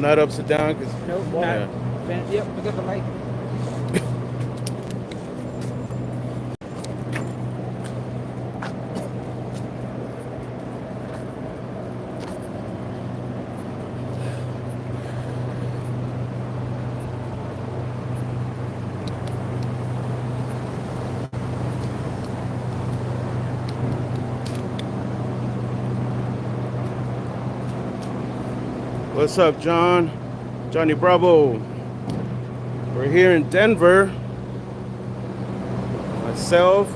not upside down? Cause, Nope, yeah. not. Yep, look at the light. What's up, John? Johnny Bravo. We're here in Denver. Myself,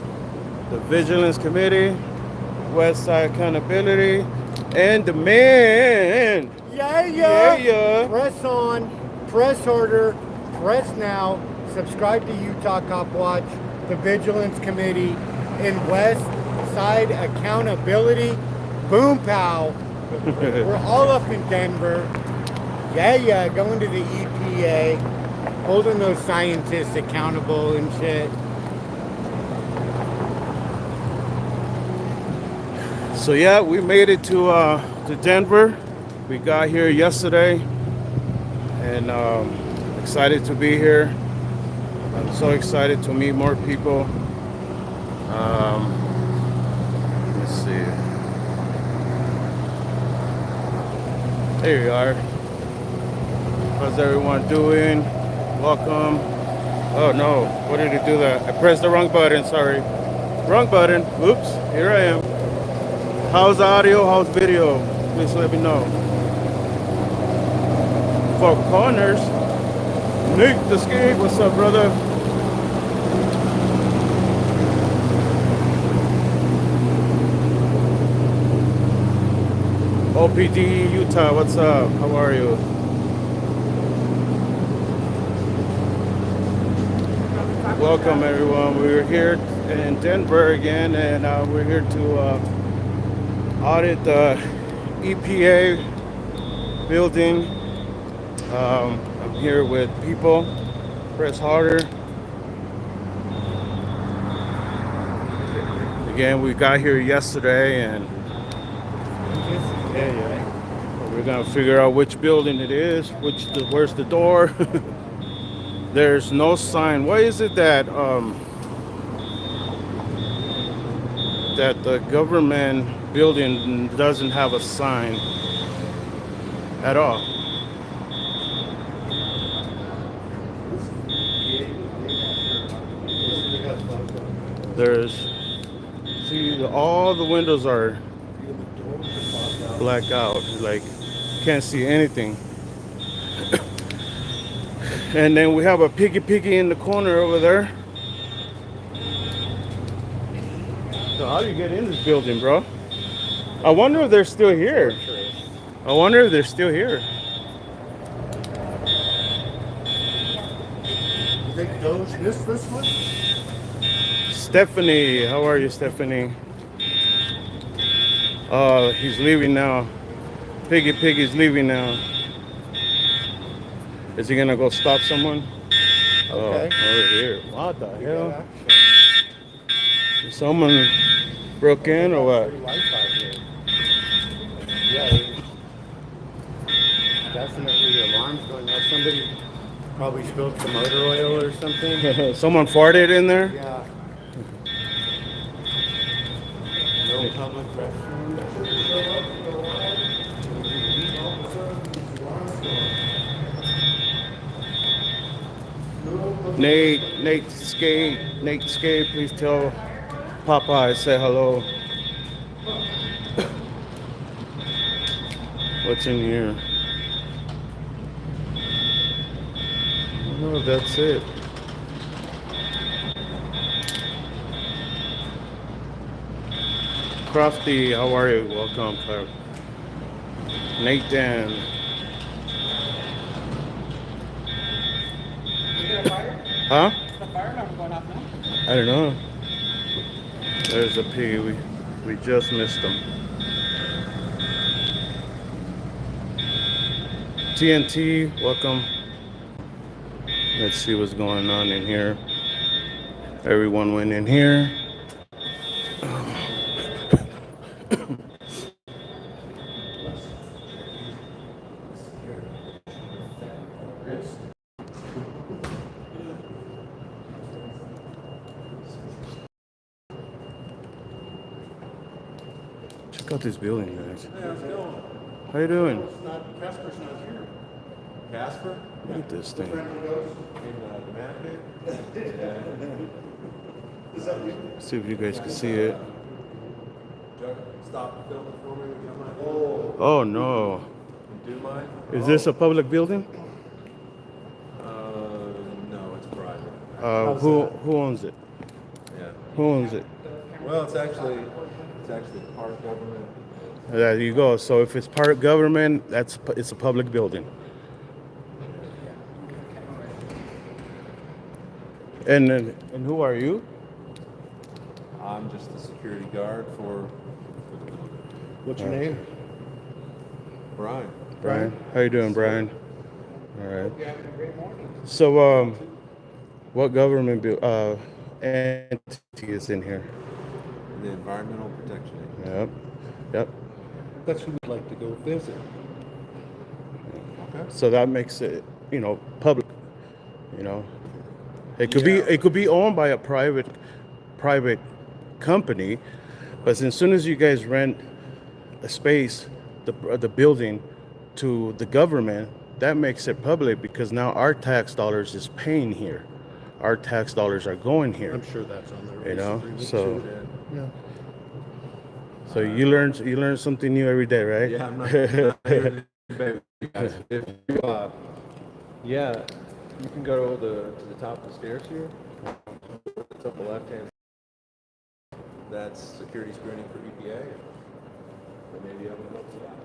the Vigilance Committee, West Side Accountability, and the man. Yeah. Press on, press harder, press now. Subscribe to Utah Cop Watch, the Vigilance Committee, and West Side Accountability. Boom pow. We're all up in Denver. Yeah, going to the EPA, holding those scientists accountable and shit. So yeah, we made it to Denver. We got here yesterday, and excited to be here. I'm so excited to meet more people. Let's see. There you are. How's everyone doing? Welcome. Oh no, what did it do that? I pressed the wrong button, sorry. Wrong button. Oops, here I am. How's audio? How's video? Please let me know. Four Corners. Nick the Skate, what's up, brother? OPD Utah, what's up? How are you? Welcome, everyone. We're here in Denver again, and we're here to audit the EPA building. I'm here with people. Press harder. Again, we got here yesterday, and we're gonna figure out which building it is, where's the door. There's no sign. Why is it that that the government building doesn't have a sign at all? See, all the windows are blacked out, like can't see anything. And then we have a piggy in the corner over there. So how do you get in this building, bro? I wonder if they're still here. I wonder if they're still here. You think Doge missed this one? Stephanie, how are you, Stephanie? Oh, he's leaving now. Piggy's leaving now. Is he gonna go stop someone? Okay. Oh, over here. What the hell? Someone broke in or what? Yeah, definitely alarms going off. Somebody probably spilled some motor oil or something. Someone farted in there? Yeah. No public restroom. Nate Skate, please tell Popeye I say hello. What's in here? Oh, that's it. Crafty, how are you? Welcome, Clark. Nathan. You get a fire? Huh? The fire alarm going off now? I don't know. There's a piggy. We just missed him. TNT, welcome. Let's see what's going on in here. Everyone went in here. out this building, guys. Hey, how's it going? How you doing? Casper's not here. Casper? Look at this thing. In the man pit? Yeah. Is that you? See if you guys can see it. Chuck, stop filming for me. You don't mind? Oh no. You do mind? Is this a public building? No, it's private. Who owns it? Yeah. Who owns it? Well, it's actually part of government. There you go. So if it's part of government, it's a public building. And who are you? I'm just the security guard for the building. What's your name? Brian. Brian. How you doing, Brian? All right. You're having a great morning. So what government entity is in here? The Environmental Protection Agency. Yep. Yep. That's who we'd like to go visit. Okay. So that makes it, public. It could be owned by a private company, but as soon as you guys rent a space, the building to the government, that makes it public because now our tax dollars is paying here. Our tax dollars are going here. I'm sure that's on there. So Yeah. so you learn something new every day, right? Yeah, I'm not here to debate with you guys. If you, yeah, you can go to the top of the stairs here. It's up the left hand. That's security screening for EPA. But maybe I'm gonna help you out.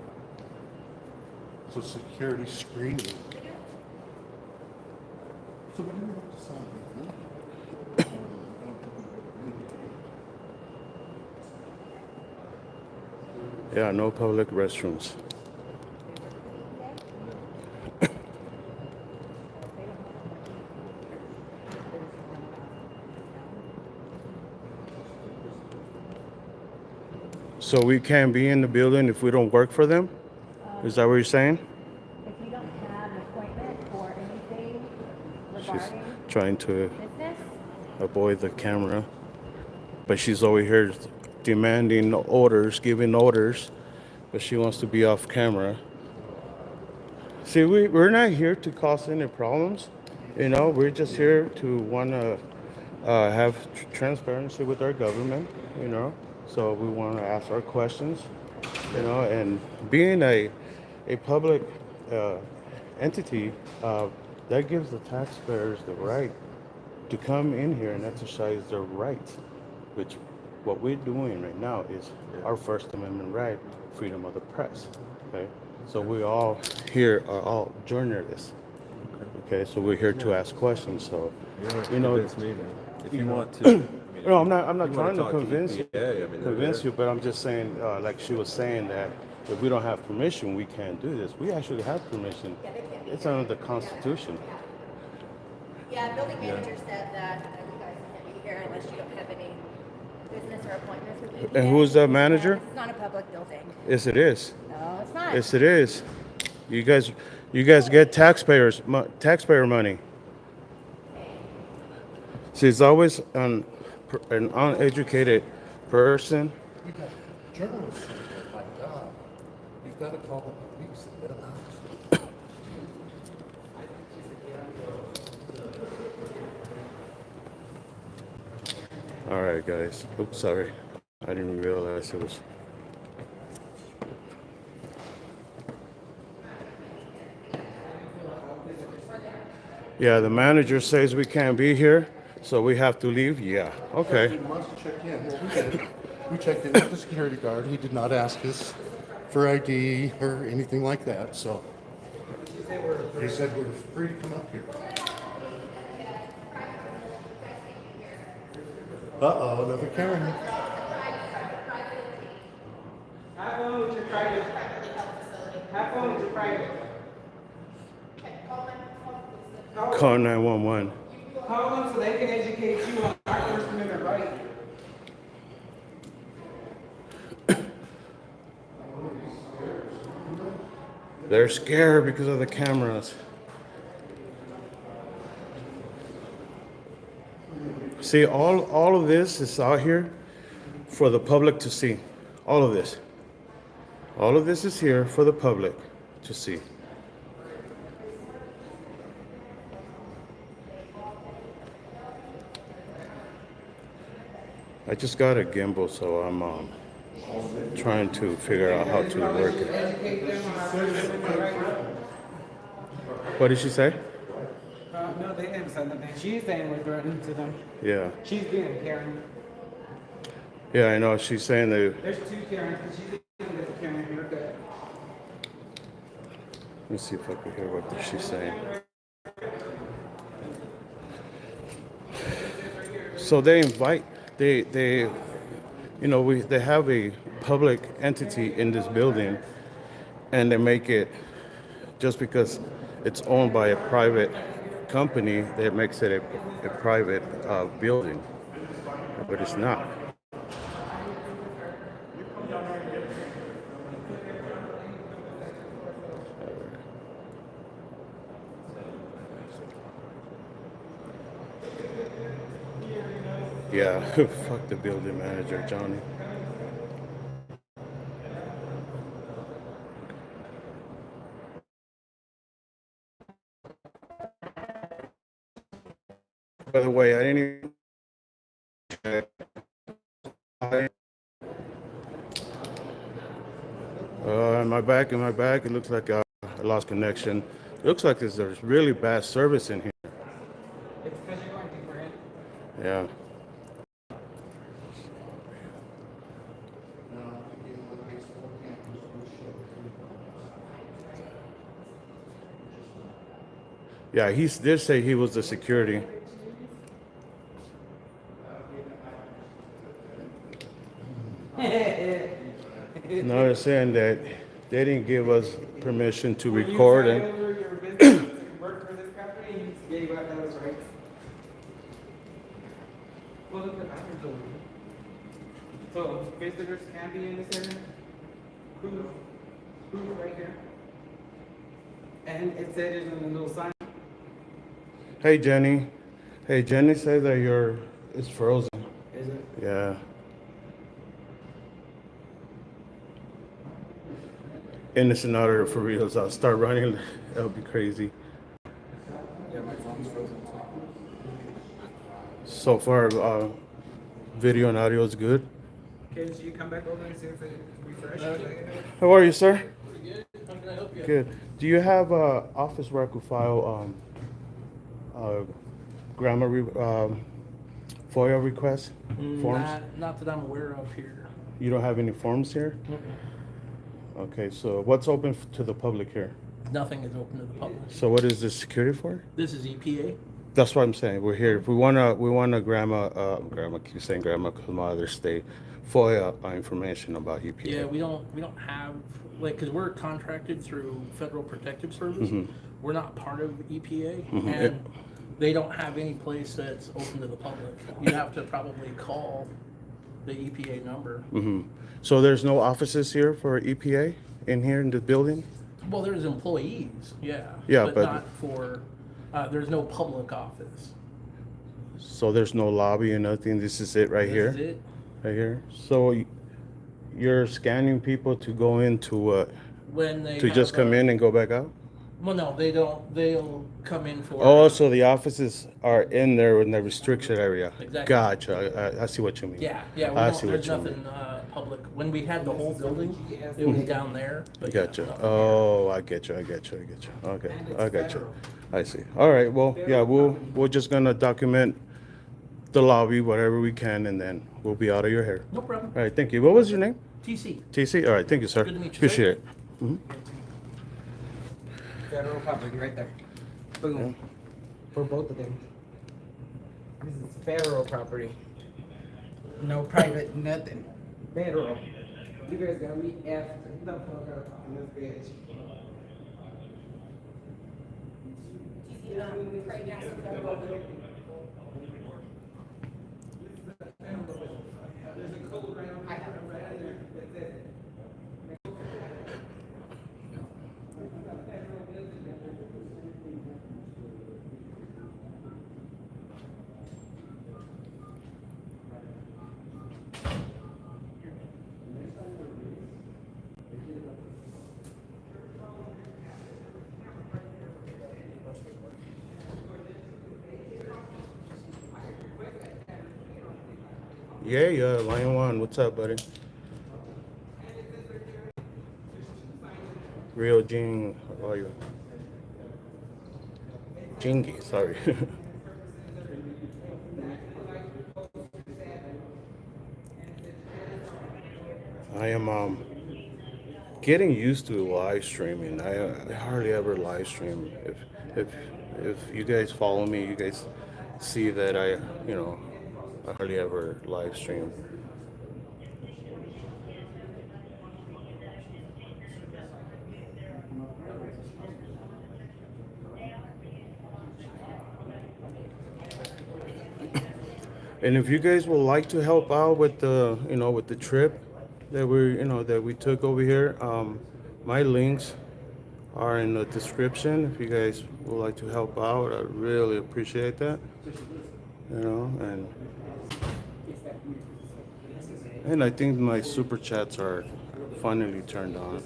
So security screening. So what do you have to sign? Yeah, no public restrooms. So we can't be in the building if we don't work for them? Is that what you're saying? If you don't have an appointment or anything She's regarding trying to business, avoid the camera, but she's over here demanding orders, giving orders, but she wants to be off camera. See, we're not here to cause any problems. We're just here to want to have transparency with our government, So we want to ask our questions, and being a public entity, that gives the taxpayers the right to come in here and exercise their rights, which what we're doing right now is our First Amendment right, freedom of the press. Okay, so we all here are all journalists. Okay, so we're here to ask questions. So Convince me, man. If you want to. No, I'm not you trying to wanna talk convince you. EPA, Convince you, but I'm just saying, like she was saying, that if we don't have permission, we can't do this. We actually have permission. It's under the Constitution. yeah, building manager said that you guys can't be here unless you don't have any business or appointments with EPA. And who's the manager? This is not a public building. Yes, it is. No, it's not. Yes, it is. You guys get taxpayer money. See, it's always an uneducated person. You got journalists. Oh my God. You've got to call the police and get them out. All right, guys. Oops, sorry. I didn't realize it was. Yeah, the manager says we can't be here, so we have to leave. Yeah, okay. He wants to check in. Well, we did. We checked in with the security guard. He did not ask us for ID or anything like that. So he said we're free to come up here. Uh-oh, another Karen. Have fun with your private. Have fun with your private. Call 911. Call them so they can educate you on our First Amendment right. They're scared because of the cameras. See, all of this is out here for the public to see. All of this. All of this is here for the public to see. I just got a gimbal, so I'm trying to figure out how to work it. Educate them on how to do it right. What did she say? No, they didn't say nothing. She's saying we're threatening to them. Yeah. She's being a Karen. Yeah, I know. She's saying that. There's two Karens, but she's being a Karen haircut. Let me see if I can hear what she's saying. So they invite, they, you know, they have a public entity in this building, and they make it, just because it's owned by a private company, that makes it a private building, but it's not. Yeah, fuck the building manager, Johnny. By the way, I didn't even. In my back, it looks like I lost connection. It looks like there's really bad service in here. It's because you're going deeper in. Yeah. Yeah, he did say he was the security. No, they're saying that they didn't give us permission to record When you it. sign over your business to work for this company, you gave up those rights. Well, look at the bathroom building. So visitors can be in this area. Who's right here? And it said it in the little sign. Hey, Jenny. Hey, Jenny said that it's frozen. Is it? Yeah. Innocent auditor for reals. I'll start running. That'll be crazy. Yeah, my phone's frozen. So far, video and audio is good. Okay, so you come back over and see if it refreshes. How are you, sir? Pretty good. How can I help you? Good. Do you have a office where I could file FOIA requests? Forms? Not that I'm aware of here. You don't have any forms here? Okay, so what's open to the public here? Nothing is open to the public. So what is this security for? This is EPA. That's what I'm saying. We're here. If we wanna grandma keep saying grandma because my other state FOIA information about EPA. Yeah, we don't have, like, because we're contracted through Federal Protective Service. We're not part of EPA, and they don't have any place that's open to the public. You have to probably call the EPA number. So there's no offices here for EPA in here in the building? Well, there's employees, yeah. Yeah, but but- not for. There's no public office. So there's no lobby or nothing. This is it right This here? is it. Right here. So you're scanning people to go into what? When they To just have come in and go back out? Well, no, they don't. They'll come in for. Oh, so the offices are in there in the restricted area. Exactly. Gotcha. I see what you mean. Yeah, yeah. I We see don't, what there's you nothing mean. public. When we had the whole building, it was down there. But yeah, Gotcha. nothing Oh, I get you. Okay, I got you. I see. All right. Well, yeah, we're just gonna document the lobby, whatever we can, and then we'll be out of your hair. here. No problem. All right. Thank you. What was your name? TC. TC. All right. Thank you, sir. Good to meet you, sir. Appreciate it. Federal property right there. Boom. For both of them. This is federal property. No private, nothing. Federal. You guys got me effed the fuck up on this bitch. Right next to the building. I have it. Yeah, Lion One, what's up, buddy? Real Jing, how are you? Jingy, sorry. I am getting used to live streaming. I hardly ever live stream. If if you guys follow me, you guys see that I hardly ever live stream. And if you guys would like to help out with the trip that we took over here, my links are in the description. If you guys would like to help out, I really appreciate that. And I think my super chats are finally turned on.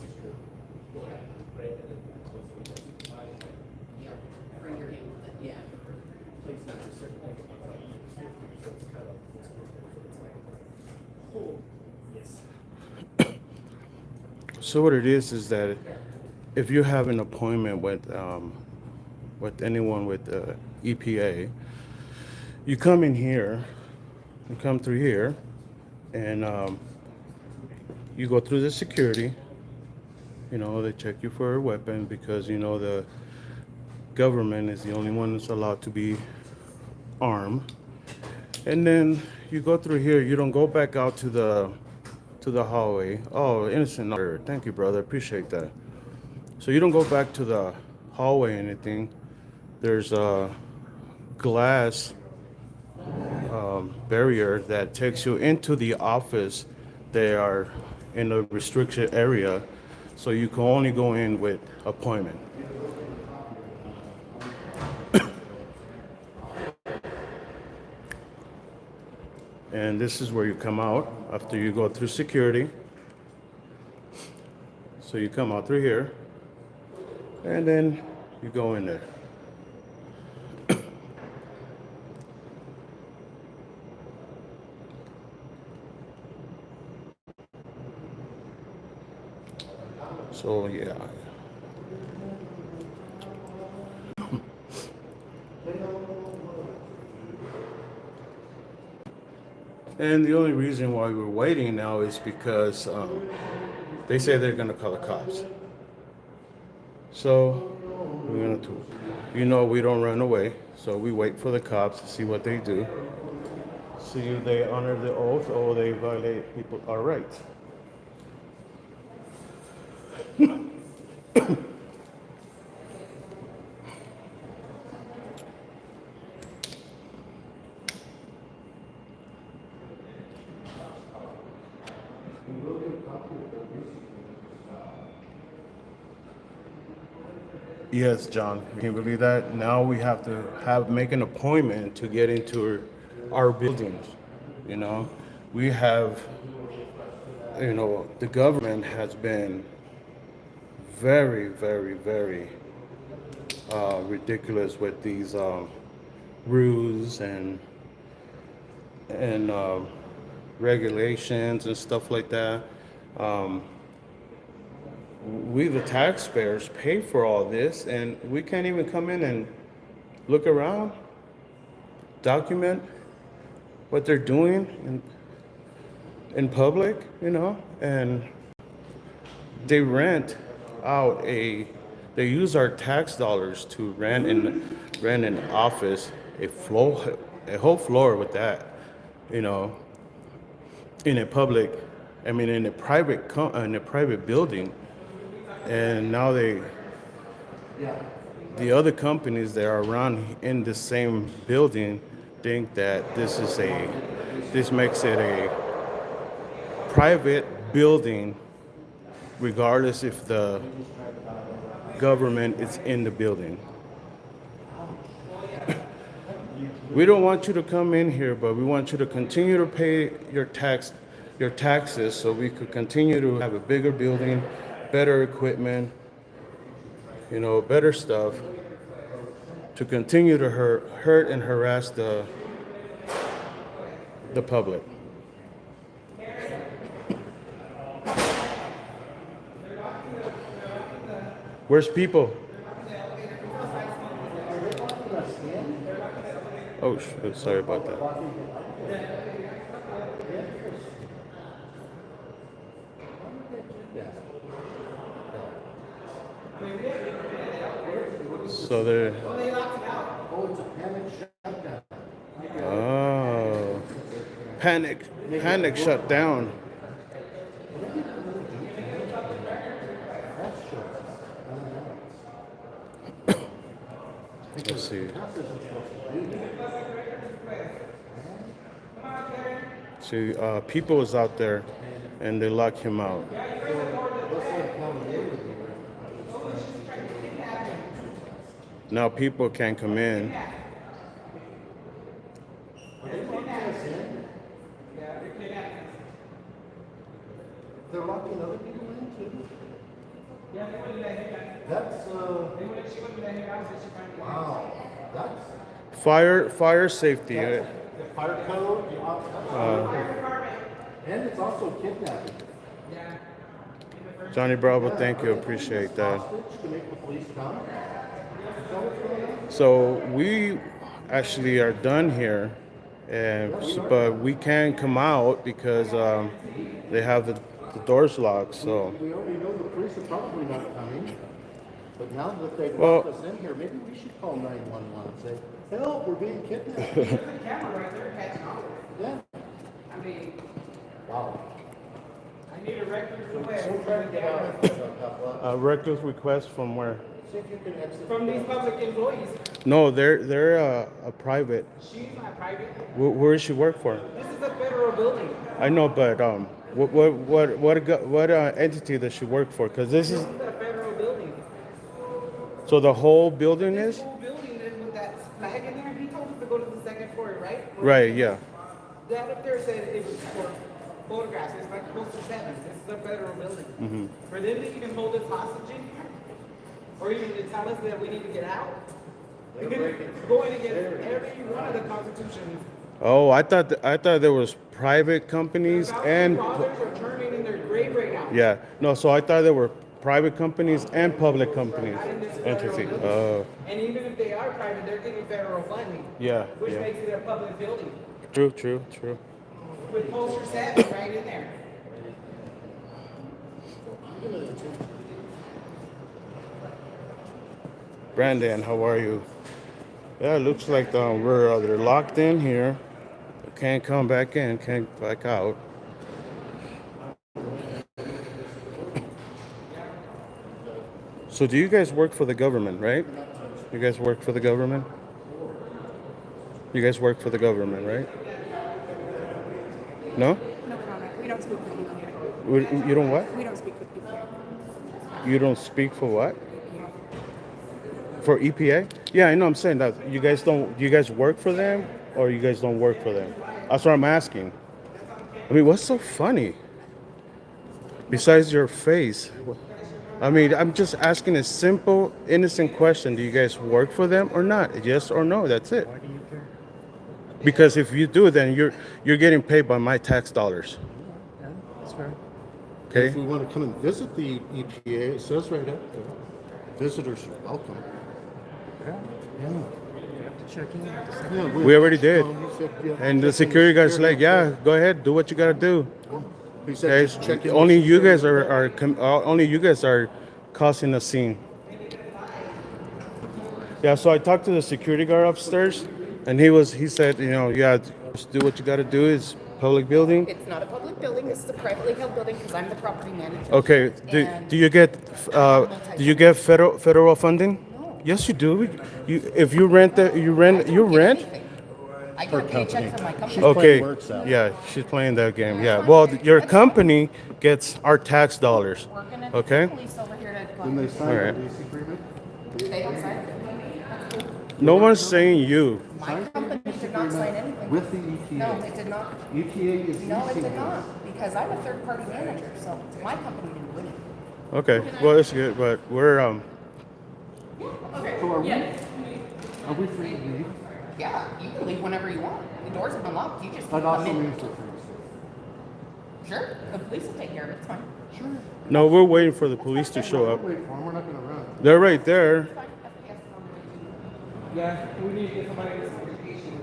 So what it is that if you have an appointment with anyone with EPA, you come in here, you come through here, and you go through the security. They check you for a weapon because the government is the only one that's allowed to be armed. And then you go through here. You don't go back out to the hallway. Oh, innocent. Thank you, brother. Appreciate that. So you don't go back to the hallway or anything. There's a glass barrier that takes you into the office. They are in a restricted area, so you can only go in with appointment. And this is where you come out after you go through security. So you come out through here, and then you go in there. So yeah. And the only reason why we're waiting now is because they say they're gonna call the cops. So we're gonna, we don't run away. So we wait for the cops to see what they do. See if they honor the oath or they violate our rights. Yes, John. Can you believe that? Now we have to make an appointment to get into our buildings. We have, the government has been very, very, very ridiculous with these rules and regulations and stuff like that. We, the taxpayers, pay for all this, and we can't even come in and look around, document what they're doing in public, and they rent out they use our tax dollars to rent an office, a whole floor with that, in a public, in a private building. And now the other companies that are around in the same building think that this makes it a private building, regardless if the government is in the building. We don't want you to come in here, but we want you to continue to pay your taxes so we could continue to have a bigger building, better equipment, better stuff, to continue to hurt and harass the public. Where's people? Oh, shoot, sorry about that. So they're. Oh, panic shut down. Let's see. See, people was out there, and they locked him out. Now people can't come in. They're locking other people in too? That's, wow, that's. Fire safety. The fire code, and it's also kidnapping. Johnny Bravo, thank you, appreciate that. Hostage to make the police come. Is that what's going on? So we actually are done here, and but we can't come out because they have the doors locked. So We already know the police are probably not coming, but now that they've Well- locked us in here, maybe we should call 911 and say, help, we're being kidnapped. There's a camera right there catching all Yeah. I mean, Wow. I need a record of the way. We're trying to get out. reckless request from where? See if you can exit. From these public employees. No, they're a private. She's not private. Where does she work for? This is a federal building. I know, but what entity does she work for? Because this is This is a federal building. so the whole building This is whole building is with that flag in there. He told us to go to the second floor, right? right. Yeah. That up there said it was for photographs. It's like close to 7. This is a federal building. Mm-hmm. For them to even hold us hostage in here, or even to tell us that we need to get out, it's going against every one of the constitutions. Oh, I thought there was private companies and Fathers are turning in their grave right now. yeah. No, so I thought there were private companies and public companies Not in this federal entity. building. Oh, And even if they are private, they're getting federal funding. Yeah, Which yeah. makes it a public building. true. With poster 7 right in there. Brandon, how are you? Yeah, it looks like they're locked in here. Can't come back in, can't back out. So do you guys work for the government, right? You guys work for the government? You guys work for the government, right? No? No comment. We don't speak with people here. You don't what? We don't speak with people here. You don't speak for what? For EPA? Yeah, I know. I'm saying that you guys don't. You guys work for them, or you guys don't work for them? That's what I'm asking. I mean, what's so funny? Besides your face, I mean, I'm just asking a simple, innocent question. Do you guys work for them or not? Yes or no? That's it. Why do you care? Because if you do, then you're getting paid by my tax dollars. Yeah, that's fair. Okay. If we want to come and visit the EPA, it says right up there, visitors are welcome. Yeah. You have to check in. Yeah, We already did. he said, yeah, And the check in security guard's like, security. yeah, go ahead, do what you gotta do. He said, Okay, just check in. only with you security. guys only you guys are causing a scene. Yeah, so I talked to the security guard upstairs, and he said, yeah, just do what you gotta do. It's public building. It's not a public building. This is a privately held building because I'm the property manager. Okay, And do you get federal funding? No. Yes, you do. If you rent you rent. anything. I get a paycheck from my company. Okay, works out. yeah, she's playing that game. Yeah, well, your company gets our tax dollars. We're gonna Okay. police over here to When they go. sign All the right. lease agreement, They don't sign it. No one's saying you. My company did not sign anything. with the EPA. No, it did not. EPA is No, it leasing did it. not. Because I'm a third party manager, so my company didn't win it. Okay, well, it's good, but we're So are we free to leave? Yeah, you can leave whenever you want. The doors have been locked. You just That come also in. means we're free to Sure, the police will take care of it. It's fine. stay. Sure. no, we're waiting for the police to show up. Wait for them, we're not gonna run. They're right there. Yeah, we need to get somebody with some education.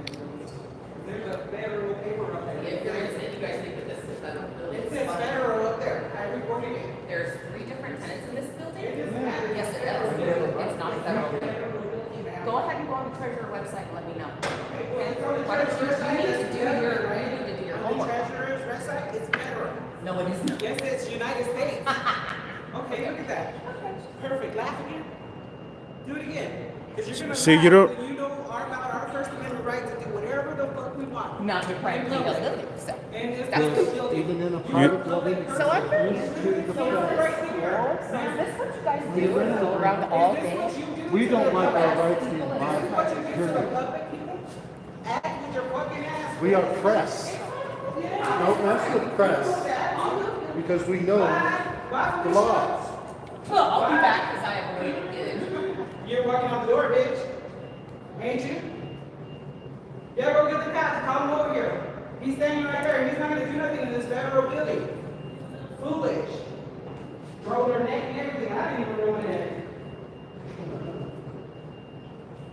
There's a federal paper up there. If you're innocent, you guys think that this is a federal building. It says federal up there. I reported it. There's 3 different tenants in this building? Yes, it does. It's not a federal building. Go ahead and go on the treasurer website and let me know. Okay? Why don't you need to do your On the homework. treasurer's website, it's federal. No, it is not. Yes, it's United States. Okay, look at that. Perfect. Laugh again. Do it again. 'Cause you're gonna See, laugh you don't- when you know our First Amendment right to do whatever the fuck we want. Not to privately held building, so. And it's That's public cool. building. Even in a private building. So I'm very, so is this what you guys do, go around all day? We don't like our rights being What you violated. do to the public people? Act with your fucking ass. We are press. Don't mess with press. Because we know the laws. Well, I'll be back because I have a way to get in. You're walking out the door, bitch. Ain't you? Yeah, go get the cops. Call him over here. He's standing right there. He's not gonna do nothing in this federal building. Foolish. Throw their neck and everything. I didn't even know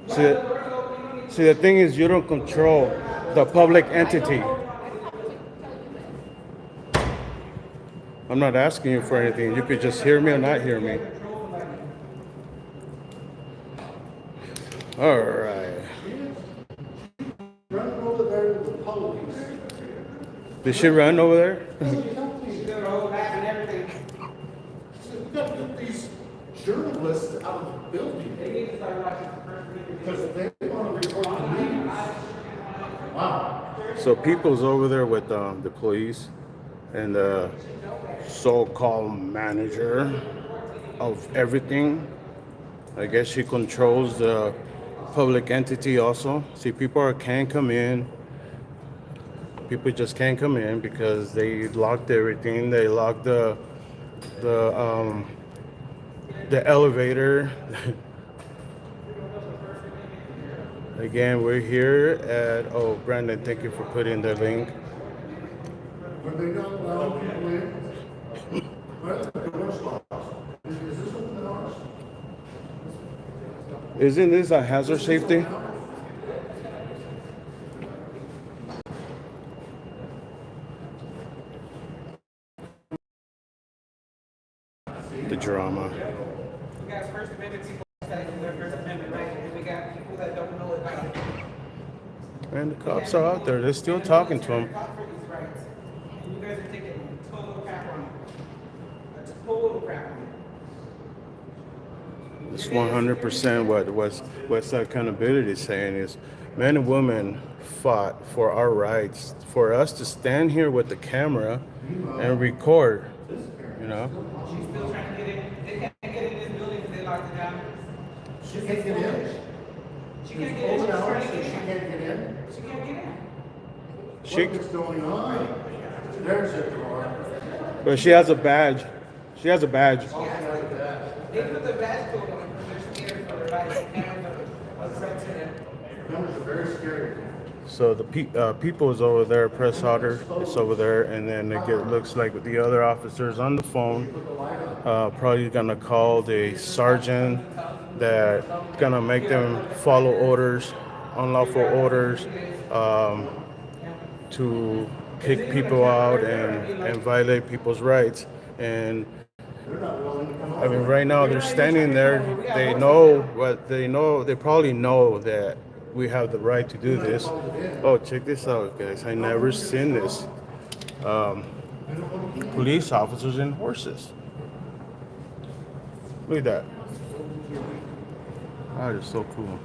that. See, the thing is, you don't control the public entity. I'm not asking you for anything. You could just hear me or not hear me. All right. Run over there to the police. Did she run over there? She's doing a whole laugh and everything. We gotta get these journalists out of the building They need to start watching the first video. because they want to report the news. Wow. So people's over there with the police and the so-called manager of everything. I guess she controls the public entity also. See, can't come in. People just can't come in because they locked everything. They locked the elevator. Again, we're here at, oh, Brandon, thank you for putting the link. Are they not allowing people in? Well, the door's locked. Is this open ours? Isn't this a hazard safety? The drama. We got First Amendment people that do their First Amendment right, and we got people that don't know about it. And the cops are out there. They're still talking to them. Fought for these rights, and you guys are taking total crap on it. A total crap on it. It's 100% what's that accountability saying is men and women fought for our rights, for us to stand here with the camera and record, you know. She's still trying to get in. They can't get in this building because they locked it down. She can't get in. She can't get in. She's Open trying hours, to she get in. can't get in. She can't get in. She, What is going on? There's a door. but she has a badge. She has a badge. They put the badge code on because they're scared for their lives. And what's up to them? Numbers are very scary. So the people is over there, press otter, it's over there, and then looks like the other officers on the phone, probably gonna call the sergeant that gonna make them follow orders, unlawful orders, to kick people out and violate people's rights. And I mean, right now they're standing there. They know what they know. They probably know that we have the right to do this. Oh, check this out, guys. I never seen this. Police officers and horses. Look at that. That is so cool.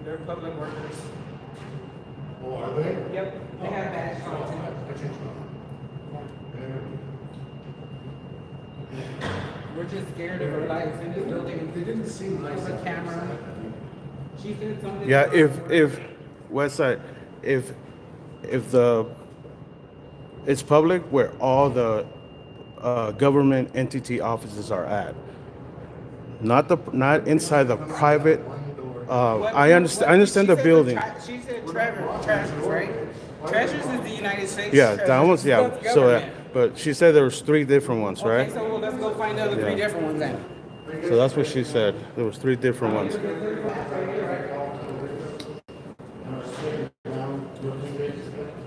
They're public workers. Oh, are they? Yep, they have badges on too. We're just scared of our lives in this building. They didn't seem nice. There's a camera. She said something. Yeah, if Westside, if it's public where all the government entity offices are at, not inside the private. I understand the building. She said Treasures, right? Treasures is the United States. Yeah, Treasures that one's is yeah. the So government. But she said there was 3 different ones, right? Okay, so well, let's go find the other 3 Yeah. different ones then. So that's what she said. There was 3 different ones.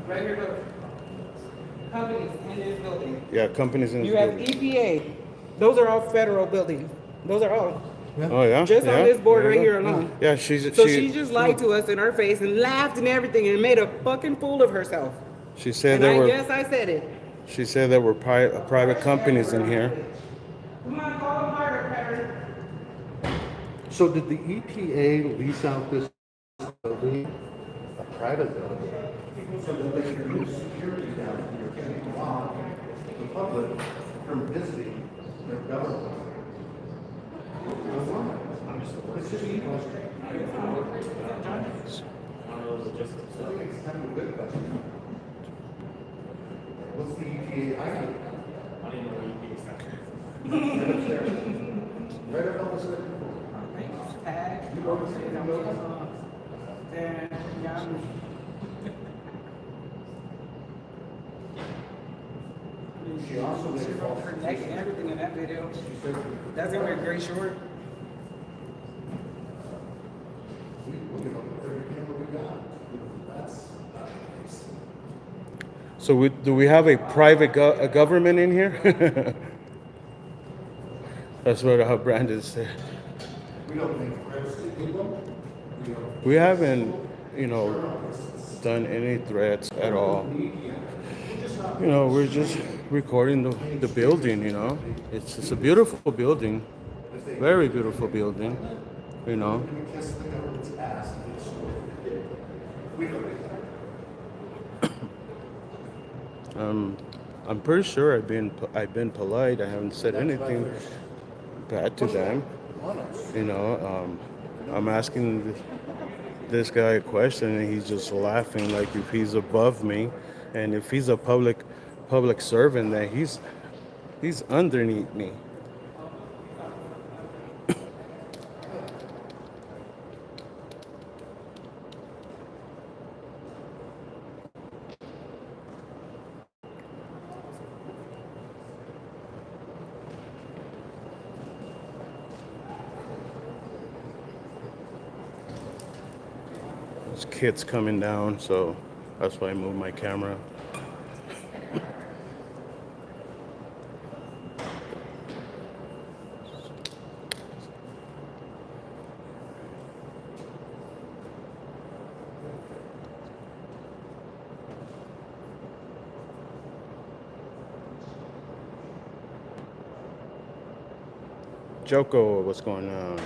Right here, look. Companies in this building. Yeah, companies in this You have building. EPA. Those are all federal buildings. Those are all. Oh yeah. Just on Yeah? this board There right you here go. alone. Yeah, she's So she just lied to us in our face and laughed and everything and made a fucking fool of herself. She said And there I were. guess I said it. She said there were private companies in here. Come on, call them harder, Karen. So did the EPA lease out this building, a private building, so that they could use security down here to block the public from visiting their government? It's just a question. It's kind of a good question. What's the EPA ID? Right up on the circle. Tag. Then, yeah. She also made a false Her neck and everything in that video. That's gonna be a great short. So do we have a private a government in here? That's what Brandon said. We don't make threats to people. We haven't, done any threats at all. We're just recording the building. It's a beautiful building, very beautiful building. Kiss the government's ass. We don't make that. I'm pretty sure I've been polite. I haven't said anything bad to them. I'm asking this guy a question and he's just laughing like if he's above me, and if he's a public servant, then he's underneath me. There's kids coming down, so that's why I moved my camera. Joko, what's going on?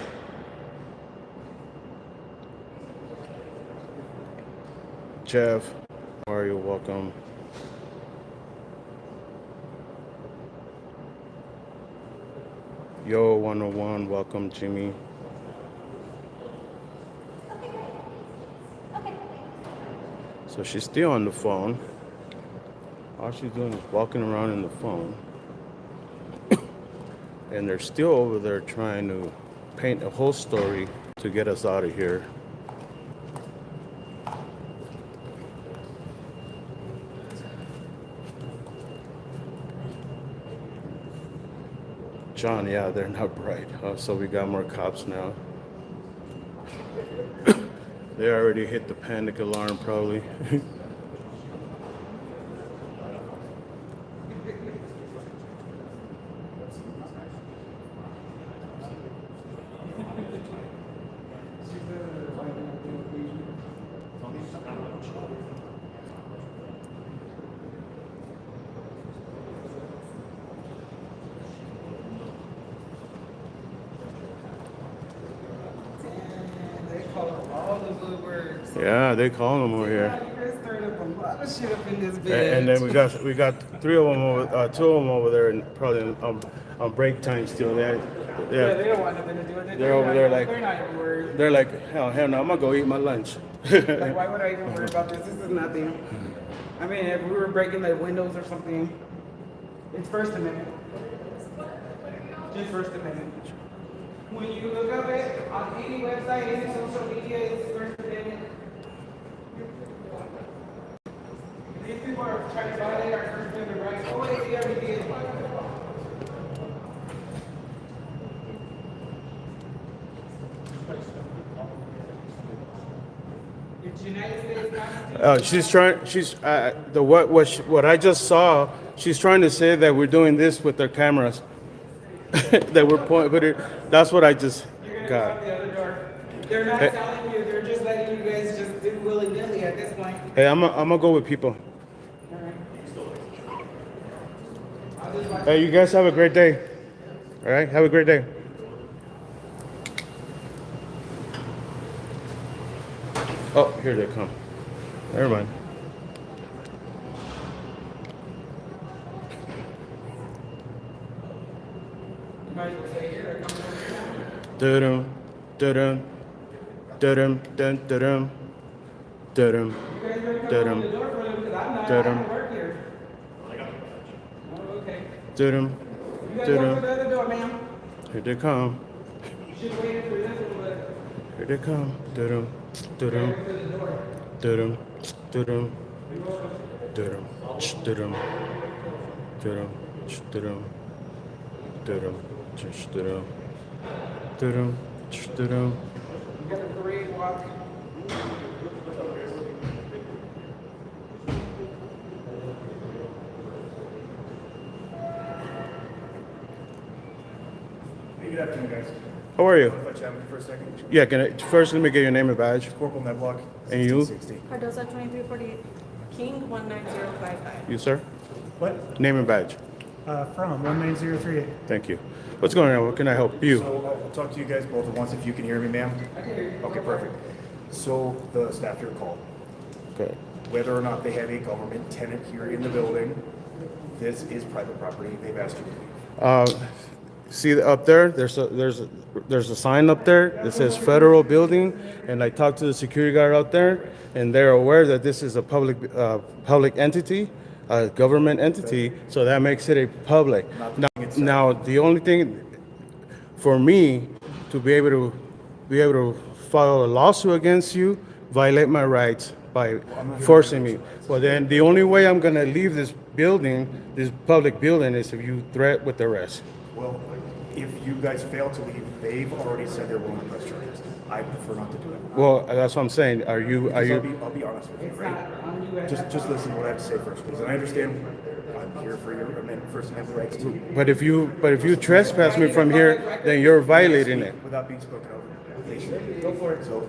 Jeff, how are you? Welcome. Yo 101, welcome Jimmy. So she's still on the phone. All she's doing is walking around in the phone. And they're still over there trying to paint a whole story to get us out of here. John, yeah, they're not bright. So we got more cops now. They already hit the panic alarm, probably. They call them all the good words. Yeah, they call them over here. Chris stirred up a lot of shit up in this And bed. then we got 3 of them over, 2 of them over there, and probably on break time still. Yeah, they don't want nothing to do with it. They're over there like- they're not even worried. They're like, hell no, I'm gonna go eat my lunch. Like, why would I even worry about this? This is nothing. I mean, if we were breaking the windows or something, it's First Amendment. Just First Amendment. When you look up it on any website, any social media, it's First Amendment. These people are trying to violate our First Amendment rights. Oh, wait, we already did. It's United States Constitution. She's trying. She's what I just saw. She's trying to say that we're doing this with their cameras. That we're pointing. But that's what I just You're gonna go got. out the other door. They're not Hey. telling you, they're just letting you guys just do willy-nilly at this point. Hey, I'm gonna go with people. Hey, you guys have a great day. All right, have a great day. Oh, here they come. Never mind. Dum dum dum dum dum dum You guys better come dum open the door for them because I'm not, I Dum. have to work here. Oh, okay. dum You guys open the other door, ma'am. Here they come. You should wait for this one, but Here they come. Dum dum open the door. dum dum dum dum dum dum dum dum. You got a parade walk. Hey, good afternoon, guys. How are you? If I chat with you for a second. Yeah, first let me get your name and badge. Corporal Medlock. And you? 1660. Cardoza 2348, King 19055. You, sir? What? Name and badge. From 19038. Thank you. What's going on? What can I help you? So I'll talk to you guys both at once if you can hear me, ma'am. I can hear you. Okay, perfect. So the staff here called. Okay. Whether or not they have a government tenant here in the building, this is private property. They've asked you to leave. See up there? There's a sign up there that says federal building, and I talked to the security guard out there, and they're aware that this is a public entity, a government entity, so that makes it a public. Now the only thing for me to be able to file a lawsuit against you, violate my rights by forcing me. Well, then the only way I'm gonna leave this building, this public building, is if you threat with arrest. Well, if you guys fail to leave, they've already said they're willing to press charges. I prefer not to do it. Well, that's what I'm saying. Are you? I'll be honest with you, right? Just listen to what I have to say first, please. And I understand I'm here for your First Amendment rights too. But if you trespass me from here, then you're violating it. Without being spoken over, they should. Go for it. So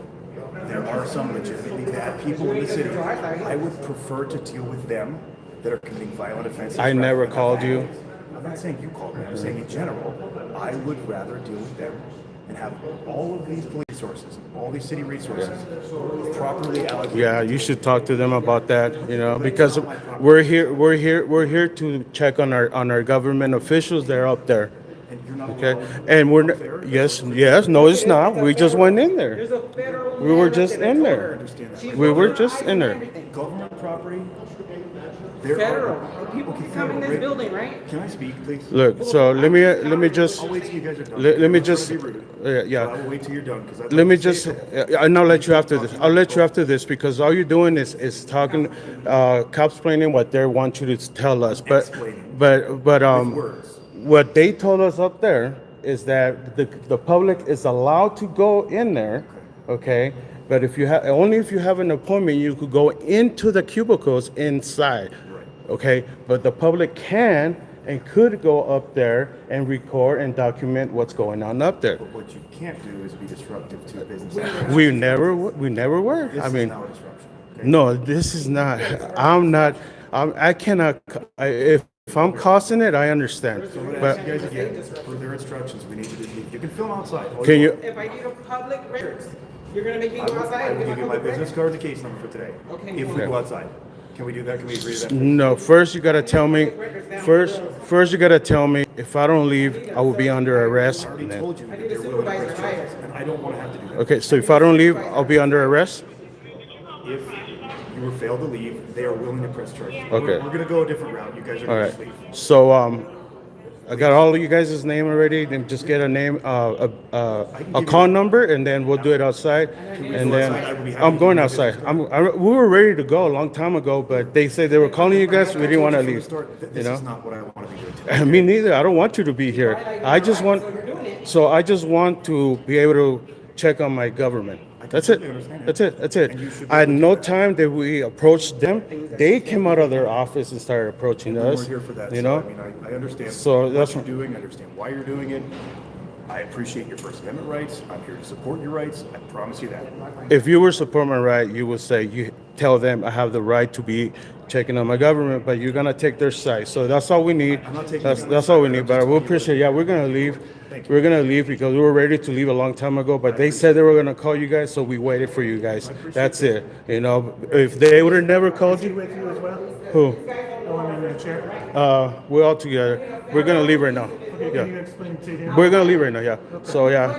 there are some legitimately bad people in the city. I would prefer to deal with them that are committing violent offenses. I never rather than called the you. families. I'm not saying you called me. I'm saying in general, I would rather deal with them and have all of these police resources, all these city resources properly allocated. Yeah, you should talk to them about that. You know, because we're here to check on our government officials. They're up there. And you're not Okay, allowed and we're up there? yes, no, it's not. We just went in there. There's a federal. We were land just up there. in I told there. her. Understand that. She's We were voted just for in there. everything. Government property. There Federal. are People can come in this building, right? Can I speak, please? Look, so let me just I'll wait till you guys are done. let me I'm not just trying to be rude. yeah. So I will wait till you're done because Let me just, and I'll let you after this. I'll let you after this because all you're doing is talking, cops explaining what they want you to tell us. Explaining. But words. what they told us up there is that the public is allowed to go in there, okay? But if you have only if you have an appointment, you could go into the cubicles inside, okay? But the public can and could go up there and record and document what's going on up there. But what you can't do is be disruptive to business. We never were. This I is mean, now a disruption. Okay? no, this is not. I'm not. I cannot. If I'm causing it, I understand. So I'm gonna But ask you guys again, per their instructions, we need you to leave. You can film outside. all can want. you? If I do the public records, you're gonna make me I go will outside? give you my business card, the case number for today. Okay. If we go outside. Can we do that? Can we agree to that? No. First, you gotta tell me. First, you gotta tell me if I don't leave, I will be under arrest. I already and then- told you that need a you're willing to supervisor press charges, and I don't want to have to do that. Okay. So if I don't leave, I'll be under arrest. If you were failed to leave, they are willing to press charges. Okay. We're gonna go a different route. You guys are All gonna right. just leave. So I got all of you guys' name already. Then just get a name, a call number, and then we'll do it outside. And then I'm going outside. We were ready to go a long time ago, but they said they were calling you guys. We didn't want to leave. This is not what I want to be doing today. Me neither. I don't want you to be here. I just want to be able to check on my government. That's it. That's it. That's it. At no time did we approach them. They came out of their office and started approaching us. We're here for that. You So, know. I mean, I understand So what that's you're doing. I understand why you're doing it. I appreciate your First Amendment rights. I'm here to support your rights. I promise you that. If you were support my right, you would say you tell them I have the right to be checking on my government, but you're gonna take their side. So that's all we need. I'm not taking That's anyone's all we side. need. I'm But just we'll telling you appreciate. what- Yeah, we're gonna leave. Thank you. We're gonna leave because we were ready to leave a long time ago. But they said they were gonna call you guys, so we waited for you guys. That's it. You know, if they would have never called you, With you as well? who? Oh, I'm in a chair. We're all together. We're gonna leave right now. Can you Yeah, explain to him? we're gonna leave right now. Yeah. So yeah.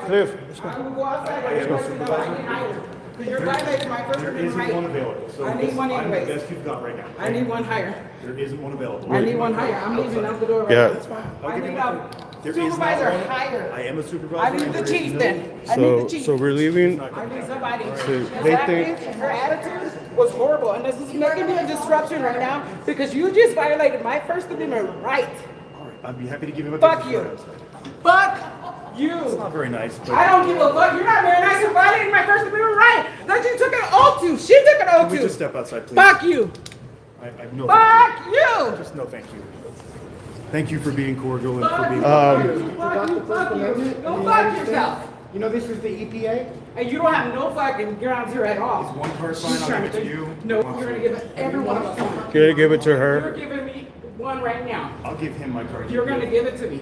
Cliff. I will go outside and let you know I need higher. Because you're violating my First There Amendment isn't one right. available. So I need one I'm the anyways. best you've got right now. I need one higher. There isn't one available. I need one higher. I'm leaving out the door right Yeah. now. That's fine. I'll I give you need one. a There is not supervisor one. higher. I am a supervisor. I need and the there is chief no- then. I need So the chief. so we're leaving. I need somebody. they That think- bitch, her attitude was horrible, and this is making me a disruption right now because you just violated my First Amendment right. All right, I'd be happy to give him a Fuck ticket you. for outside. Fuck It's you. not very nice, but I don't give a fuck. You're not very nice. You're violating my First Amendment right. That you took an oath to. She took an can oath we to. just step outside, please? Fuck you. I no thank Fuck you. you. Just no thank you. Thank you for being cordial and for Fuck being. you. Fuck you. Fuck you. Go fuck yourself. You know, this is the EPA. And you don't have no fucking grounds here at all. One car sign, I'll give it to you. No, you're gonna give it every one of us one. Can you give it to You're her? giving me one right now. I'll give him my car. You're gonna give it to me.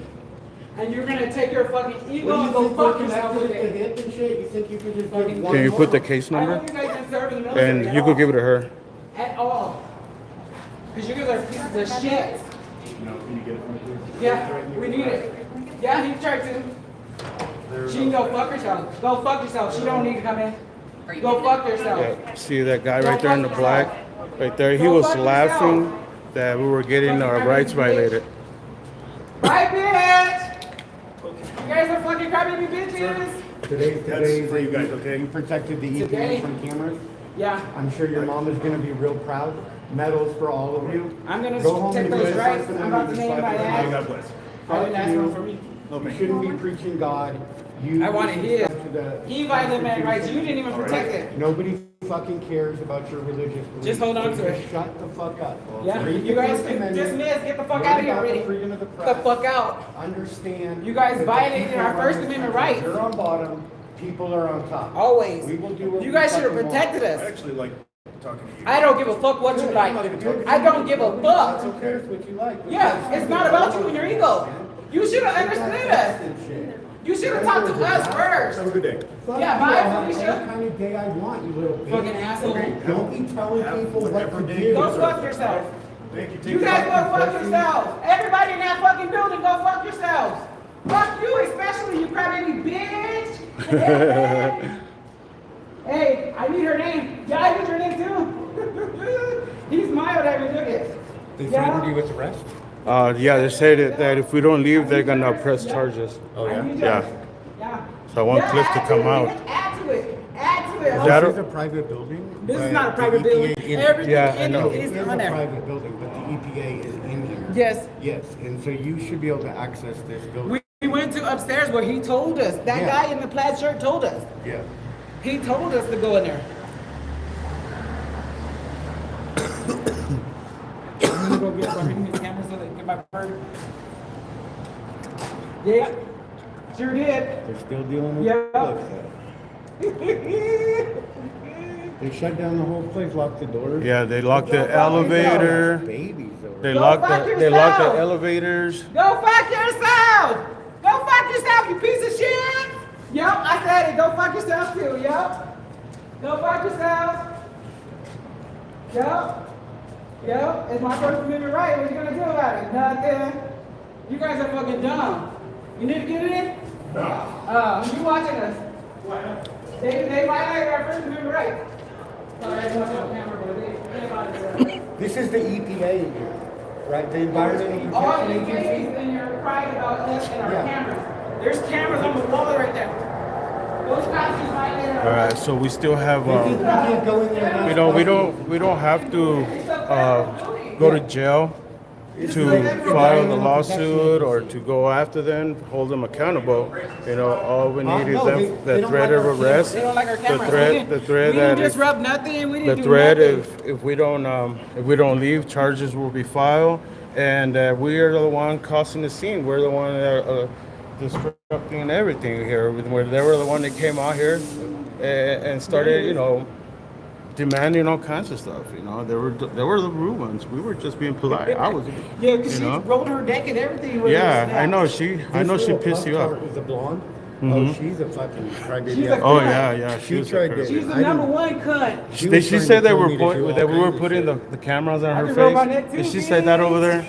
And you're gonna take your fucking ego What and do you go think fuck we're yourself with connected to it. hip and shit? You think you can just give one Can you put the more? case I number? know you guys aren't serving military And at you all. could give it to her. At all. Because you guys are pieces of shit. No, can you get it from me, please? Yeah, we need it. Yeah, he tried to. She can go fuck herself. Go fuck yourself. She don't need to come in. Go fuck yourself. Yeah. See that guy right there in the black? Right there. He was laughing that we were getting our rights violated. Bye, bitch! You guys are fucking crybaby bitches! That's for you guys, okay? You protected the Today. EPA from cameras. Yeah, I'm sure your mom is gonna be real proud. Medals for all of you. I'm gonna Go home take and those do rights. something I'm about to and name my slap it May ass. God bless. I didn't ask one for me. You shouldn't be preaching God. You I wanted should his. stick to the He violated my rights. You didn't even protect it. Nobody fucking cares about your religious beliefs. Just hold on to So it. just shut the fuck up. Yeah, Read the you guys First can Amendment. dismiss. Get the fuck Learn out of here about the already. freedom of the Get press. the fuck out. Understand. You guys that the violated people our run First this Amendment country. rights. You're on bottom. People are on top. Always. We will do what You we guys should have fucking want. protected I us. actually like talking to you. I don't give a fuck what you like. I don't give a fuck. Who cares what you like? Yeah, it's not about you and your ego. You should have understood us. You should have talked to us first. Have a good day. Yeah, bye, I'll have any Felicia. kind of day I want, you little bitch. Fucking asshole. Don't be telling people what whatever to day do. you Go fuck yourself. Thank you. Take You care. guys go fuck yourselves. Everybody in that fucking building, go fuck yourselves. Fuck you, especially you crybaby bitch. Hey, I need her name. Yeah, I need her name too. He's mild every look at. They Yeah. threatened you with arrest? Yeah, they said that if we don't leave, they're gonna press charges. Oh, I need Yeah. her. Yeah. So I want Yeah, Cliff to add come it. out. Add to it. Add to it. that This a- is a private building. This is but not a the private EPA building. is- Everything Yeah, I in know. it It is is on a there. private building, but the EPA is in here. Yes. Yes, and so you should be able to access this building. We went to upstairs where he told us. That Yeah. guy in the plaid shirt told us. Yeah. He told us to go in there. I'm gonna go get his camera so they can get my bird. Yeah, sure did. They're still dealing with Yeah. the They shut down the whole place, locked the doors. Yeah, they locked the elevator. Babies over They there. locked fuck the they locked the yourself. elevators. Go fuck yourself! Go fuck yourself, you piece of shit! Yep, I said it. Go fuck yourself too. Yep. Go fuck yourself. Yep. Yep. It's my First Amendment right. What you gonna do about it? Nothing. You guys are fucking dumb. You need to get it in? You watching us? They violated our First Amendment right. Sorry, I don't have a camera, but they violated it. This is the EPA in here. right? The Environmental All Protection your face Agency. and your pride about us and our Yeah. cameras. There's cameras on the wall right there. Those costumes right there. All right, so we still have, We can't go in there and you know, we ask don't have to go to jail to file the lawsuit or to go after them, hold them accountable. You know, all we need is no, them, they the don't threat like of our arrest, They don't like our the cameras. threat we that didn't if, disrupt nothing. We the didn't do threat nothing. if we don't leave, charges will be filed, and we are the one causing the scene. We're the one disrupting everything here. They were the one that came out here and started, you know, demanding all kinds of stuff. You know, they were the rude ones. We were just being polite. I was, Yeah, because you she know. rolled her deck and everything. with Yeah, her I know snaps. she pissed you off. The blonde. Mhm. Oh, she's a fucking She's crybaby. a Oh cunt. yeah, She was a tried to- crazy. She's the I number didn't- one cunt. She Did was she trying say to they tell were me to do all that we were kinds of putting shit. the cameras on I her just wrote my face? neck too, Did she say that over there?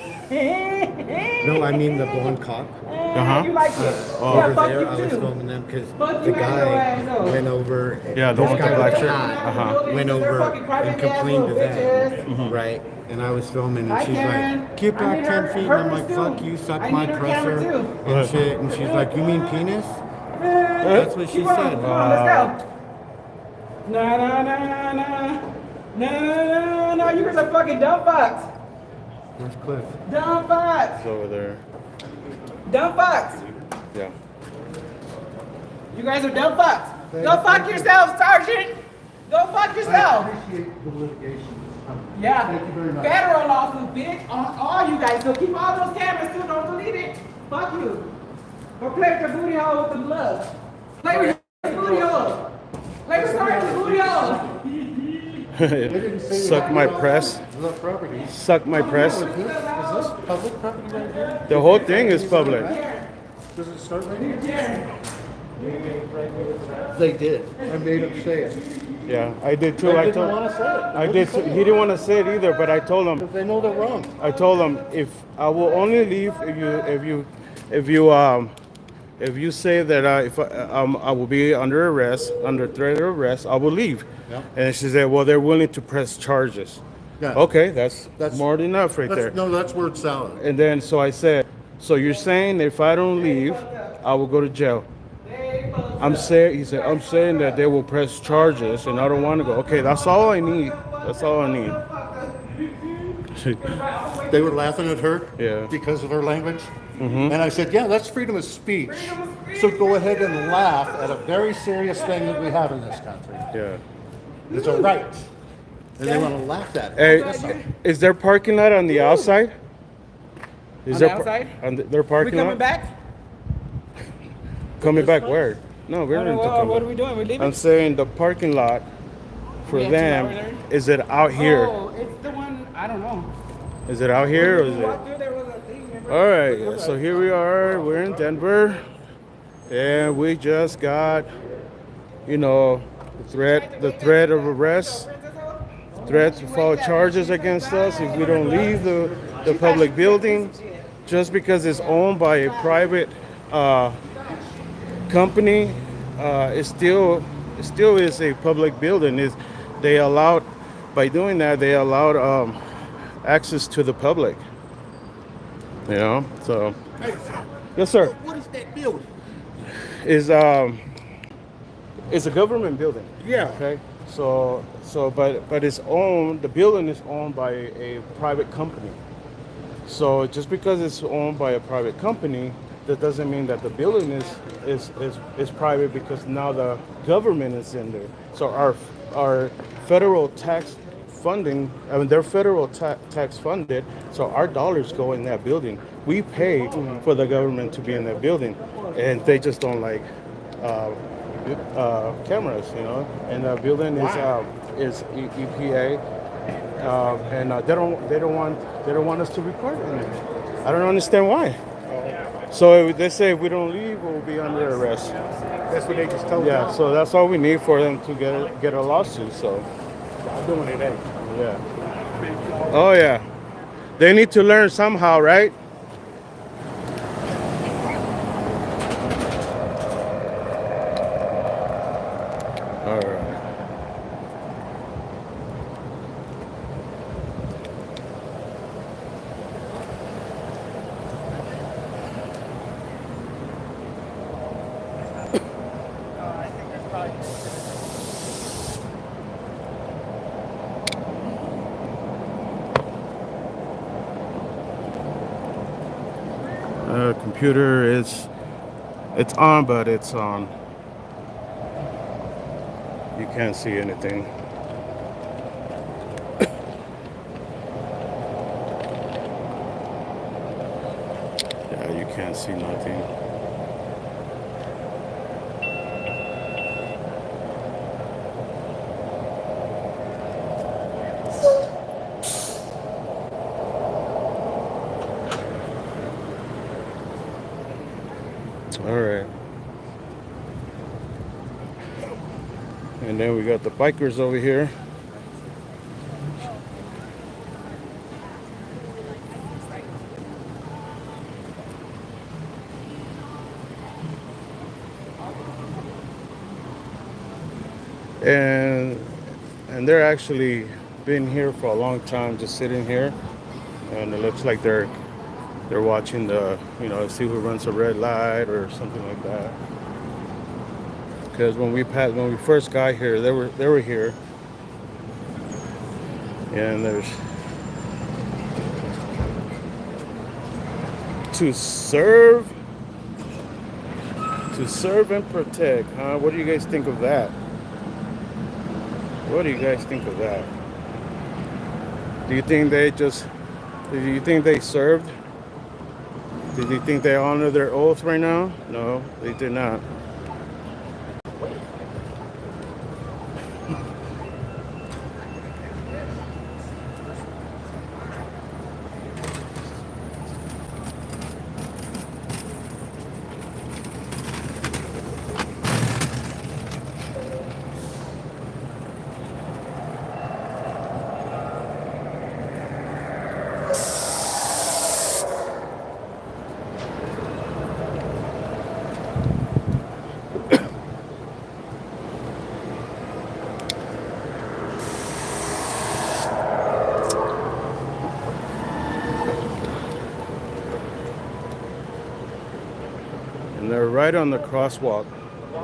No, I mean the blonde cop. Uh-huh. You like it? Oh. Yeah, Over fuck there, you I was too. filming them because Fuck the you and your ass, guy though. went over. Yeah, the this one with the guy black was shirt. hot, Uh-huh. went They're over fucking and crybaby complained to ass little them, right? And I was filming, and Hi, she's Karen. like, "Keep I back need 10 her- feet," and her I'm like, too. "Fuck you, suck I my need her presser camera too. and shit." And she's like, "You mean penis?" Man, That's what she come on, said. Come on, let's go. Nah, nah, nah, nah. No, you guys are fucking dumb fucks. That's Cliff. Dumb fucks. It's over there. Dumb fucks. Yeah. You guys are dumb fucks. Go fuck yourself, Sergeant. Go fuck yourself. appreciate the litigation. Yeah. Thank you very much. Federal lawsuit, bitch, on all you guys. So keep all those cameras too. Don't delete it. Fuck you. Go play with your booty hole with the gloves. Play with your booty hole. Play with Sergeant's booty hole. Suck my press. Is that property? Suck my press. Is this public property right here? The whole thing is public. Does it start right here? They did. I made them say it. Yeah, I did too. They I didn't told. want to say it. I did. He didn't want to say it either, but I told him. Because they know they're wrong. I told him if I will only leave if you say that if I will be under arrest, under threat of arrest, I will leave. Yeah. And she said, well, they're willing to press charges. Yeah. Okay, that's That's- more than enough right there. No, that's word salad. And then so I said, so you're saying if I don't leave, I will go to jail. He said, I'm saying that they will press charges and I don't want to go. Okay, that's all I need. That's all I need. They were laughing at her Yeah. because of her language. And I said, yeah, that's freedom of speech. So go ahead and laugh at a very serious thing that we have in this country. Yeah. It's a right. And they want to laugh at it. Hey, is there parking lot on the outside? Is On there the outside? On their We parking coming lot? back? Coming back where? No, we're not coming What back. are we doing? We're leaving? I'm saying the parking lot for We have 2 them, hours there? is it out here? Oh, it's the one, I don't know. Is it out here or is We walked it? through, there was a thing. remember? All right, so here we are. We're in Denver, and we just got, you know, the threat of arrest, threat to file charges against us if we don't leave the public building, just because it's owned by a private company. It still is a public building. They allowed, by doing that, they allowed access to the public. You know, so yes, sir. What is that building? It's a government building. Yeah. Okay. But it's owned. The building is owned by a private company. So just because it's owned by a private company, that doesn't mean that the building is private, because now the government is in there. So our federal tax funding, I mean, they're federal tax funded, so our dollars go in that building. We pay for the government to be in that building, and they just don't like cameras, you know. And the building is EPA, and they don't want us to record in there. I don't understand why. So they say if we don't leave, we'll be under arrest. That's what they just told Yeah, so that's all we need for them to get a lawsuit. So I'm doing it, eh? yeah. Oh yeah. They need to learn somehow, right? All right. Computer is, it's on, but it's on. You can't see anything. Yeah, you can't see nothing. All right. And then we got the bikers over here. And they're actually been here for a long time, just sitting here, and it looks like they're watching the, see who runs a red light or something like that. Because when we first got here, they were here, and there's to serve and protect, huh? What do you guys think of that? What do you guys think of that? Do you think they served? Did you think they honor their oath right now? No, they did not. And they're right on the crosswalk.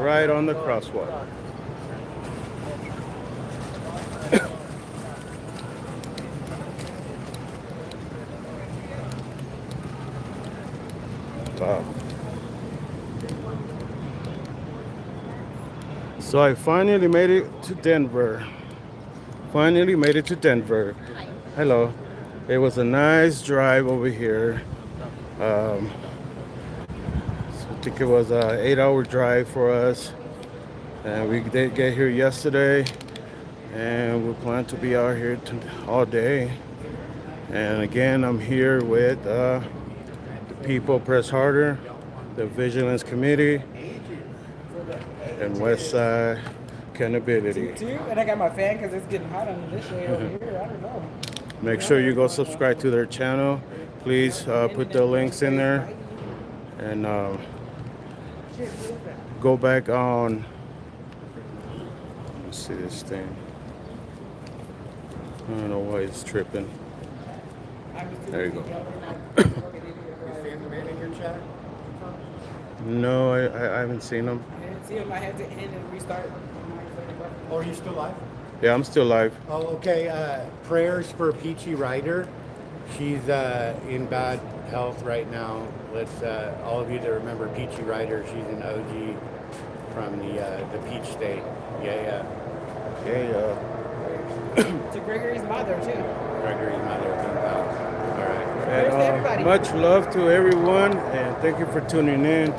Right on the crosswalk. Wow. So I finally made it to Denver. Finally made it to Denver. Hello. It was a nice drive over here. I think it was an 8-hour drive for us, and we did get here yesterday, and we plan to be out here all day. And again, I'm here with the people Press Harder, the Vigilance Committee, and West Side Accountability. And I got my fan because it's getting hot on this way over here. I don't know. Make sure you go subscribe to their channel. Please put the links in there, and go back on. Let's see this thing. I don't know why it's tripping. There you go. You fan the man in your chat? No, I haven't seen them. I didn't see him. I had to end and restart. Oh, are you still live? Yeah, I'm still live. Oh, okay. Prayers for Peachy Ryder. She's in bad health right now. Let's all of you that remember Peachy Ryder. She's an OG from the Peach State. Yeah. To Gregory's mother, too. Gregory's mother. All right. Prayers to everybody. Much love to everyone, and thank you for tuning in.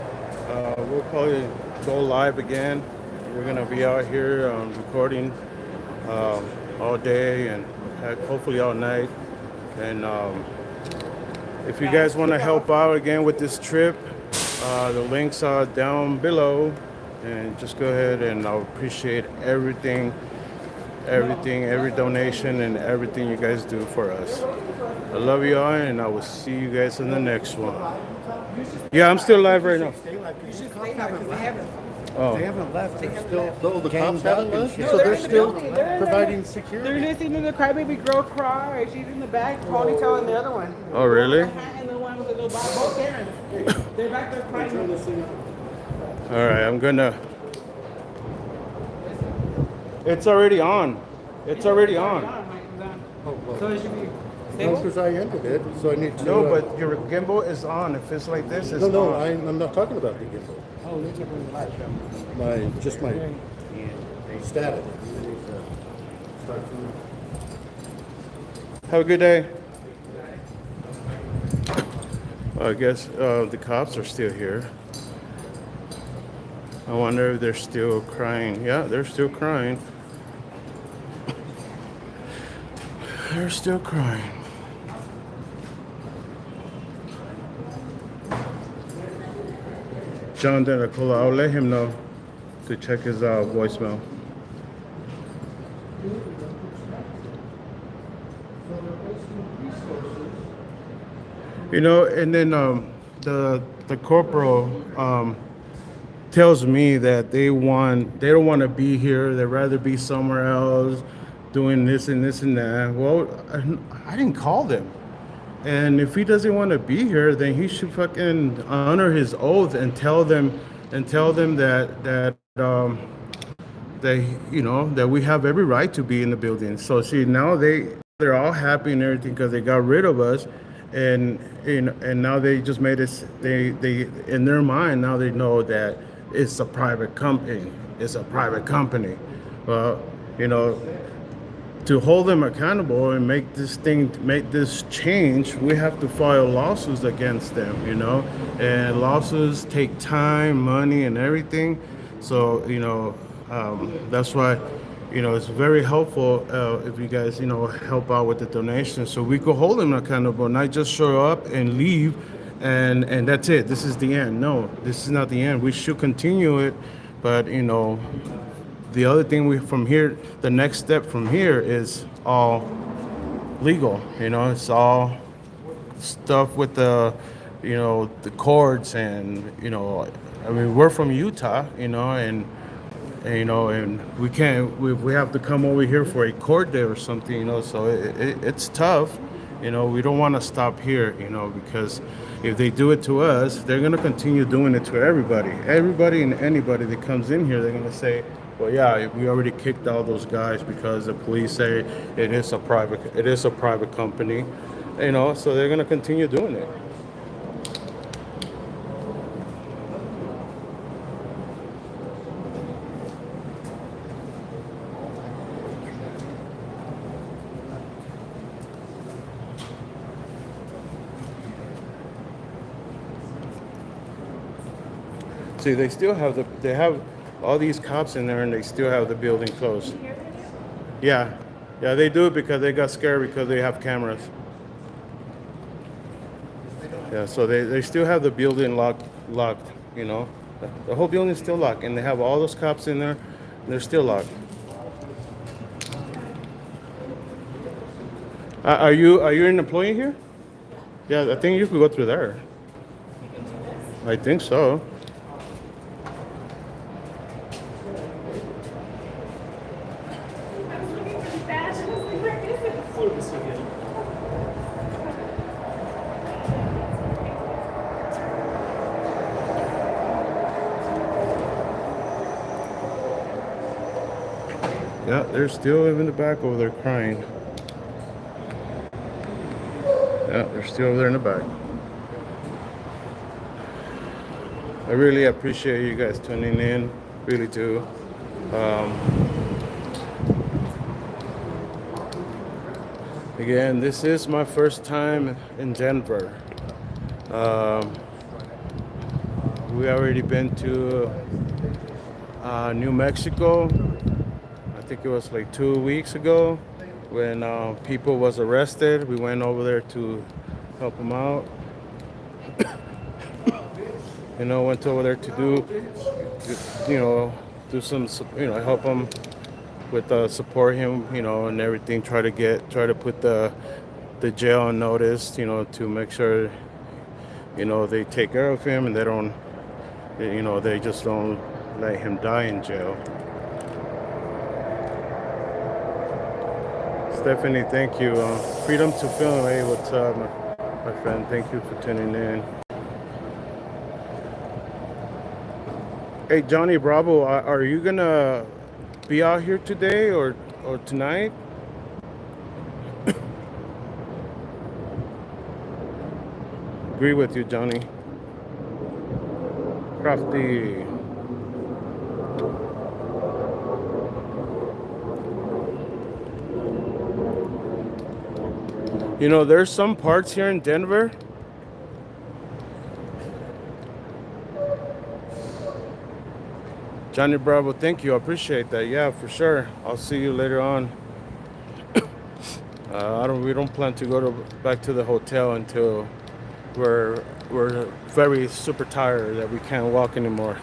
We'll probably go live again. We're gonna be out here recording all day and hopefully all night. And if you guys want to help out again with this trip, the links are down below, and just go ahead, and I'll appreciate every donation and everything you guys do for us. I love you all, and I will see you guys in the next one. Yeah, I'm still live right now. You should stay now because they haven't. Oh. They haven't left. They're still Oh, the cops ganged up haven't and left? shit. No, So they're they're in the still building. They're in the- providing security. They're listening to the crybaby girl cry. She's in the back, ponytail, and the other one. Oh, really? The hat and the one with the little bottle. Both Karens. They're back there crying. All right, I'm gonna It's already on. It's already on. So it should be No, stable? because I ended it, so I need to. No, but your gimbal is on. If it's like this, it's No, on. I'm not talking about the gimbal. Oh, let's check on the live. Just my static. Have a good day. Well, I guess the cops are still here. I wonder if they're still crying. Yeah, they're still crying. They're still crying. John Delacola, I'll let him know to check his voicemail. You know, and then the corporal tells me that they don't want to be here. They'd rather be somewhere else, doing this and this and that. Well, I didn't call them, and if he doesn't want to be here, then he should fucking honor his oath and tell them that that we have every right to be in the building. So see, now they're all happy and everything because they got rid of us, and now they just made us. They in their mind now they know that it's a private company. It's a private company. Well, to hold them accountable and make this change, we have to file lawsuits against them. And lawsuits take time, money, and everything. So that's why it's very helpful if you guys help out with the donation, so we could hold them accountable, not just show up and leave and that's it. This is the end. No, this is not the end. We should continue it, but the other thing the next step from here is all legal. It's all stuff with the courts and I mean, we're from Utah, and we have to come over here for a court day or something, so it's tough. We don't want to stop here, because if they do it to us, they're going to continue doing it to everybody and anybody that comes in here. They're going to say, well, yeah, we already kicked all those guys because the police say it is a private company, so they're going to continue doing it. See, they have all these cops in there, and they still have the building closed. Yeah, they do it because they got scared because they have cameras. Yeah, so they still have the building locked. The whole building is still locked, and they have all those cops in there, and they're still locked. Are you an employee here? Yeah, I think you could go through there. I think so. Yeah, they're still in the back over there crying. Yeah, they're still over there in the back. I really appreciate you guys tuning in, really do. Again, this is my first time in Denver. We already been to New Mexico. I think it was like 2 weeks ago when people was arrested. We went over there to help them out. Went over there to do some, help him with support him, and everything. Try to put the jail on notice, to make sure, they take care of him and they don't, they just don't let him die in jail. Stephanie, thank you. Freedom to Film. Hey, what's up, my friend? Thank you for tuning in. Hey, Johnny Bravo, are you gonna be out here today or tonight. Agree with you, Johnny. Crafty. You know, there's some parts here in Denver. Johnny Bravo, thank you. I appreciate that. Yeah, for sure. I'll see you later on. We don't plan to go back to the hotel until we're very super tired that we can't walk anymore.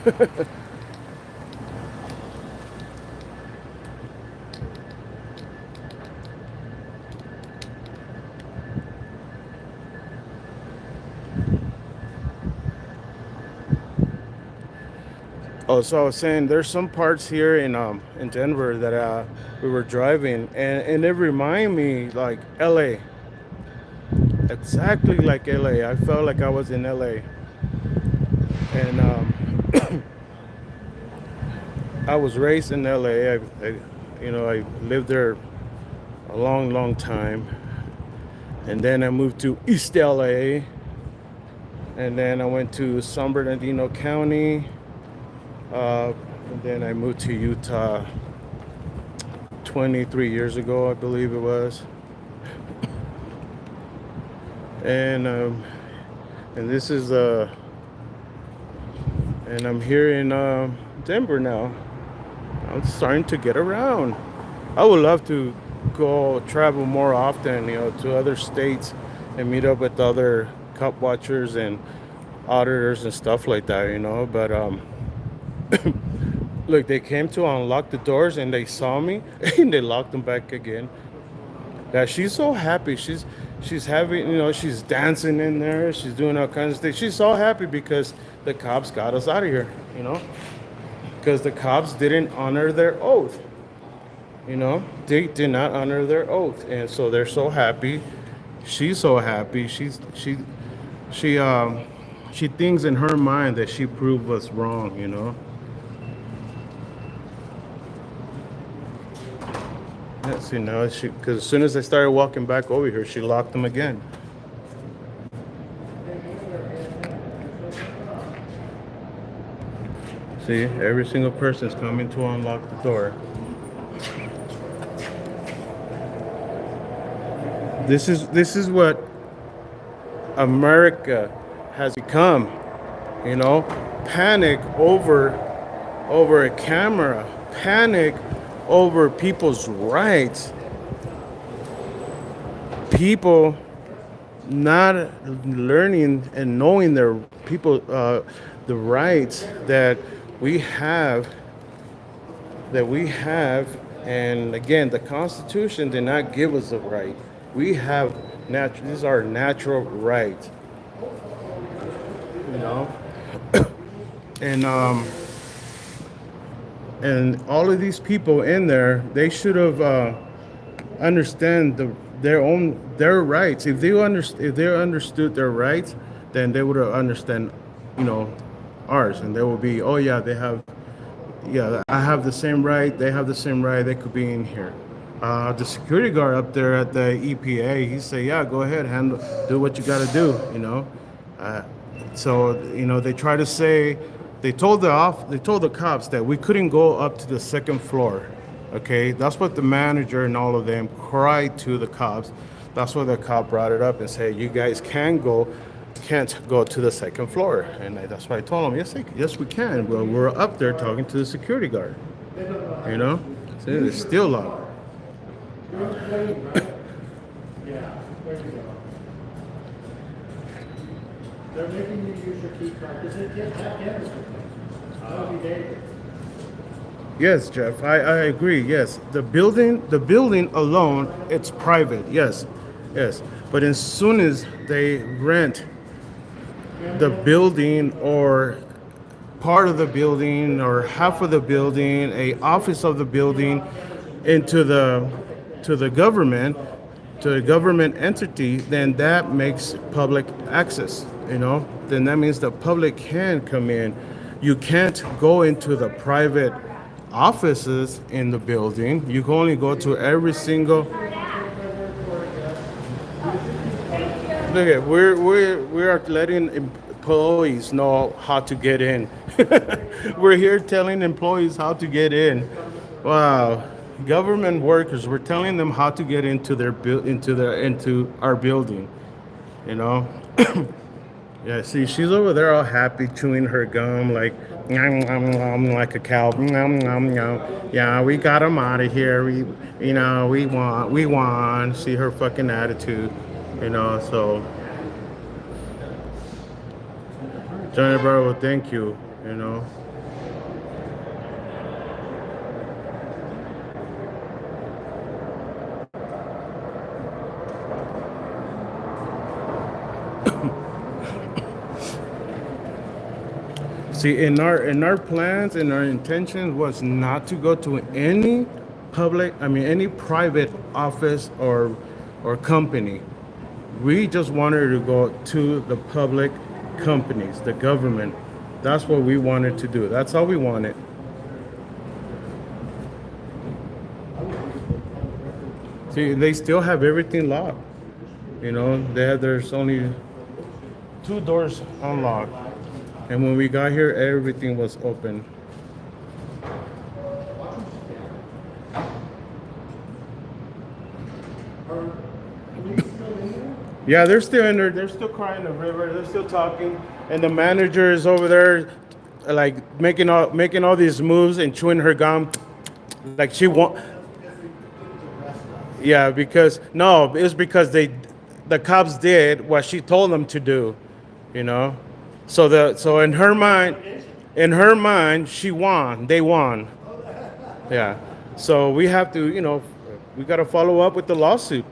Oh, so I was saying there's some parts here in Denver that we were driving and it reminded me like LA. Exactly like LA. I felt like I was in LA. And I was raised in LA. I lived there a long time. And then I moved to East LA. And then I went to San Bernardino County. And then I moved to Utah 23 years ago, I believe it was. And this is and I'm here in Denver now. I'm starting to get around. I would love to go travel more often, to other states and meet up with other cop watchers and auditors and stuff like that, but look, they came to unlock the doors and they saw me and they locked them back again. Yeah, she's so happy. She's having, she's dancing in there. She's doing all kinds of things. She's so happy because the cops got us out of here, because the cops didn't honor their oath. They did not honor their oath. And so they're so happy. She's so happy. She thinks in her mind that she proved us wrong, Yeah, see, now because as soon as I started walking back over here, she locked them again. See, every single person's coming to unlock the door. This is what America has become, panic over a camera, panic over people's rights. People not learning and knowing the rights that we have. And again, the Constitution did not give us a right. We have this is our natural right. And all of these people in there, they should have understand their rights. If they understood their rights, then they would have understand, ours, and they will be, oh yeah, I have the same right. They have the same right. They could be in here. The security guard up there at the EPA, he said, yeah, go ahead, do what you got to do. So they try to say. They told the cops that we couldn't go up to the second floor. Okay, that's what the manager and all of them cried to the cops. That's why the cop brought it up and said, you guys can't go to the second floor. And that's why I told them, yes we can. Well, we're up there talking to the security guard. So it's still locked. They're making you use your key card. Does it get that in? That'll be dangerous. Yes, Jeff, I agree. Yes, the building alone, it's private. Yes. But as soon as they rent the building or part of the building or half of the building, a office of the building, to the government entity, then that makes public access. Then that means the public can come in. You can't go into the private offices in the building. You can only go to every single. Look at we are letting employees know how to get in. We're here telling employees how to get in. Wow, government workers. We're telling them how to get into into our building. You know. Yeah, see, she's over there all happy, chewing her gum like, nom, nom, nom, like a cow. Nom, nom, nom. Yeah, we got him out of here. We won. See her fucking attitude, So, Johnny Bravo, thank you. See, in our plans and our intention was not to go to any any private office or company. We just wanted to go to the public companies, the government. That's what we wanted to do. That's all we wanted. See, they still have everything locked. There's only 2 doors unlocked. And when we got here, everything was open. Yeah, they're still in there. They're still crying the river. They're still talking. And the manager is over there, like making all these moves and chewing her gum, like she want. Yeah, it's because the cops did what she told them to do. So in her mind, she won. They won. Yeah. So we have to, we got to follow up with the lawsuit.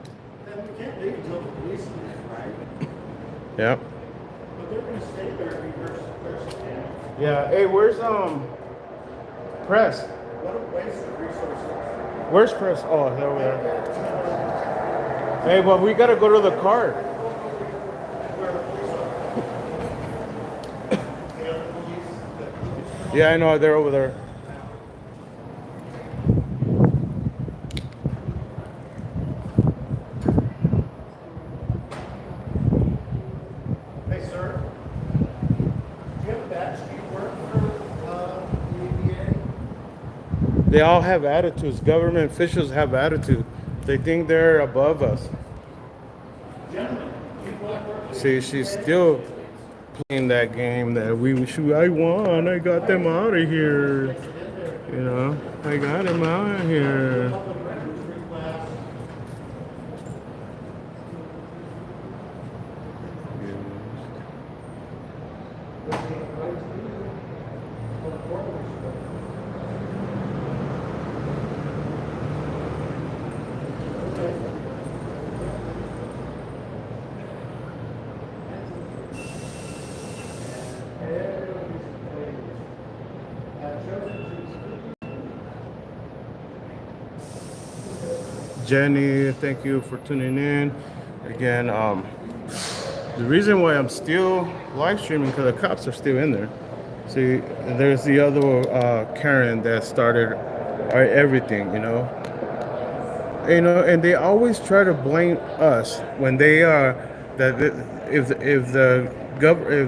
Yeah. Yeah. Hey, where's Press? Where's Press? Oh, they're over there. Hey, well, we gotta go to the car. Yeah, I know, they're over there. Hey, sir. Do you have a badge? Do you work for the EPA? They all have attitudes. Government officials have attitude. They think they're above us. See, she's still playing that game that I won. I got them out of here. I got them out of here. Jenny, thank you for tuning in. Again, the reason why I'm still live streaming because the cops are still in there. See, there's the other Karen that started everything. And they always try to blame us when they if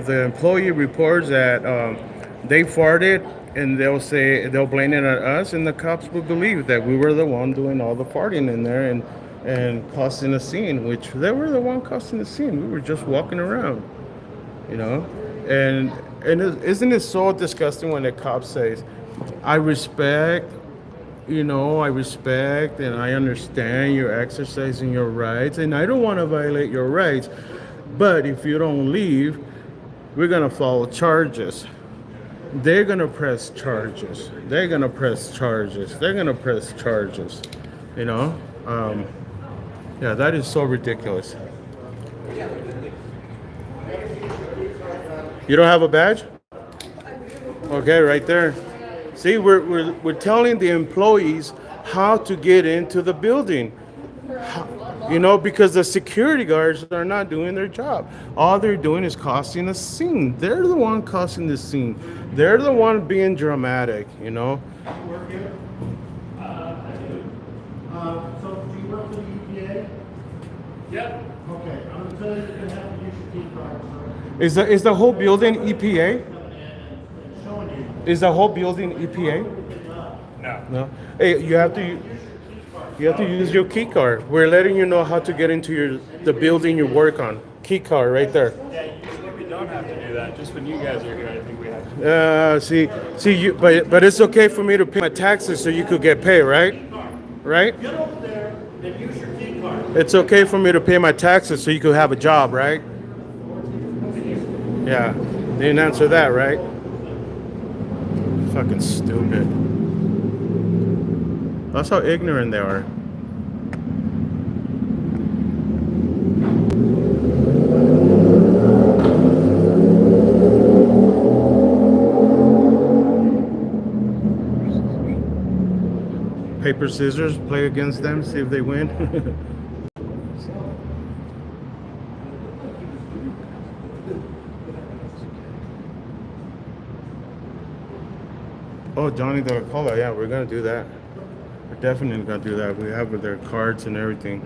the employee reports that they farted, and they'll blame it on us, and the cops will believe that we were the one doing all the farting in there and causing a scene, which they were the one causing the scene. We were just walking around. And isn't it so disgusting when the cop says, I respect and I understand you're exercising your rights, and I don't want to violate your rights, but if you don't leave, we're going to file charges. They're going to press charges. They're going to press charges. They're going to press charges. Yeah, that is so ridiculous. You don't have a badge? Okay, right there. See, we're telling the employees how to get into the building. You know, because the security guards are not doing their job. All they're doing is causing a scene. They're the one causing the scene. They're the one being dramatic, you know. So do you work for the EPA? Yep. Okay, I'm gonna tell you you're gonna have to use your key card. Is the whole building EPA? Showing you. Is the whole building EPA? No. No. Hey, you have to use your key card. We're letting you know how to get into the building you work on. Key card right there. Yeah, usually we don't have to do that. Just when you guys are here, I think we have to. See, you, but it's okay for me to pay my taxes so you could get paid, right? Right? Get over there, then use your key card. It's okay for me to pay my taxes so you could have a job, right? Yeah. They didn't answer that, right? Fucking stupid. That's how ignorant they are. Paper, scissors, play against them, see if they win. Oh, Johnny the Cola, yeah, we're gonna do that. We're definitely gonna do that. We have their cards and everything.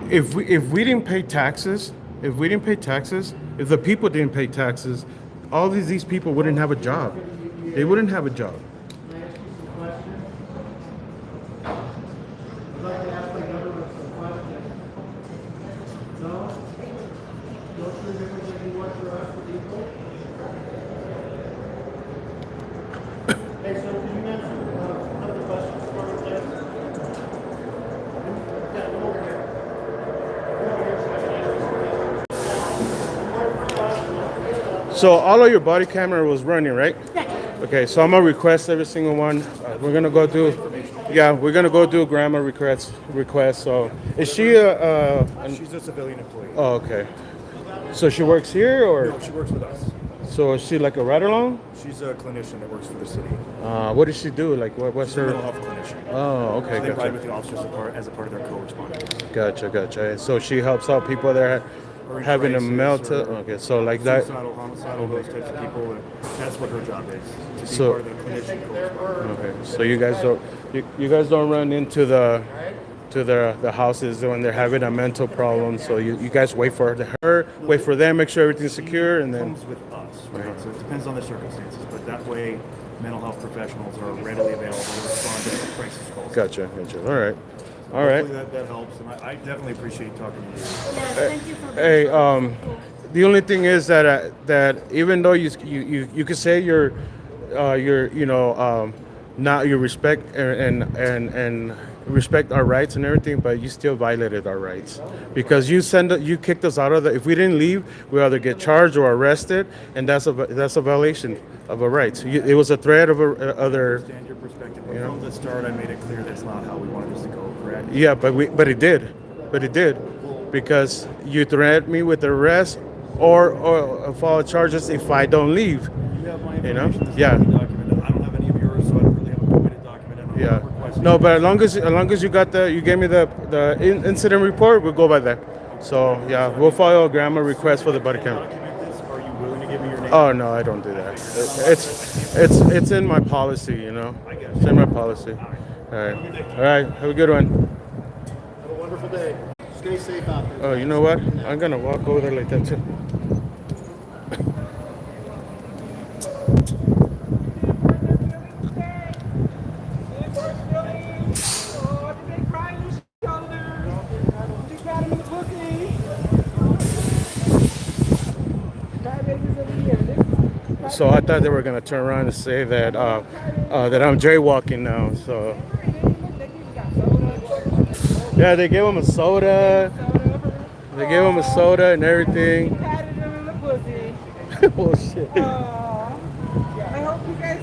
If we didn't pay taxes, if the people didn't pay taxes, all these people wouldn't have a job. They wouldn't have a job. Can I ask you some questions? I'd like to ask my government some questions. No? No sure different than you want for us, the people? Hey, so can you answer other questions for us, please? Yeah, come over here. Come over here so I can ask you some questions. So all of your body camera was running, right? Okay, so I'm gonna request every single one. We're gonna go do a grammar request. So is she She's a civilian employee. Oh, okay. So she works here, or No, she works with us. so is she like a ride along? She's a clinician that works for the city. What does she do? Like what's She's a mental her? health clinician. Oh, okay, They ride with gotcha. the officers as a part of their co-responders. Gotcha. So she helps out people that are Or in having a crisis, meltdown. or Okay, so like that. Suicidal, homicidal, those types of people. That's what her job is. To be So- part of the clinician co-responder. Okay, so you guys don't run into the houses when they're having a mental problem. So you guys wait for wait for them, make sure everything's secure, and It then comes with us, right? So it depends on the circumstances, but that way mental health professionals are readily available to respond to crisis calls. gotcha. All right. Hopefully that helps, and I definitely appreciate talking to you. Hey, the only thing is that even though you could say you're not you respect and respect our rights and everything, but you still violated our rights because you kicked us out of the. If we didn't leave, we either get charged or arrested, and that's a violation of our rights. It was a threat of other. Understand your perspective. But from the start, I made it clear that's not how we wanted this to go, correct? Yeah, but it did, because you threatened me with arrest or follow charges if I don't leave. You have my You know? information. This is Yeah. documented. I don't have any of yours, so I don't really have a way to document it. I'm Yeah. not requesting No, it. but as long as you gave me the incident report, we'll go by that. So yeah, we'll file a grammar request for the body cam. Document this. Are you willing to give me your name? Oh no, I don't do that. It's in my policy, you know. It's in my policy. All right. Have a good one. Have a wonderful day. Stay safe out there. Oh, you know what? I'm gonna walk over there like that too. So I thought they were gonna turn around and say that that I'm jaywalking now. So yeah, they gave him a soda. They gave him a soda and everything. Patted him in the pussy. Oh shit. I hope you guys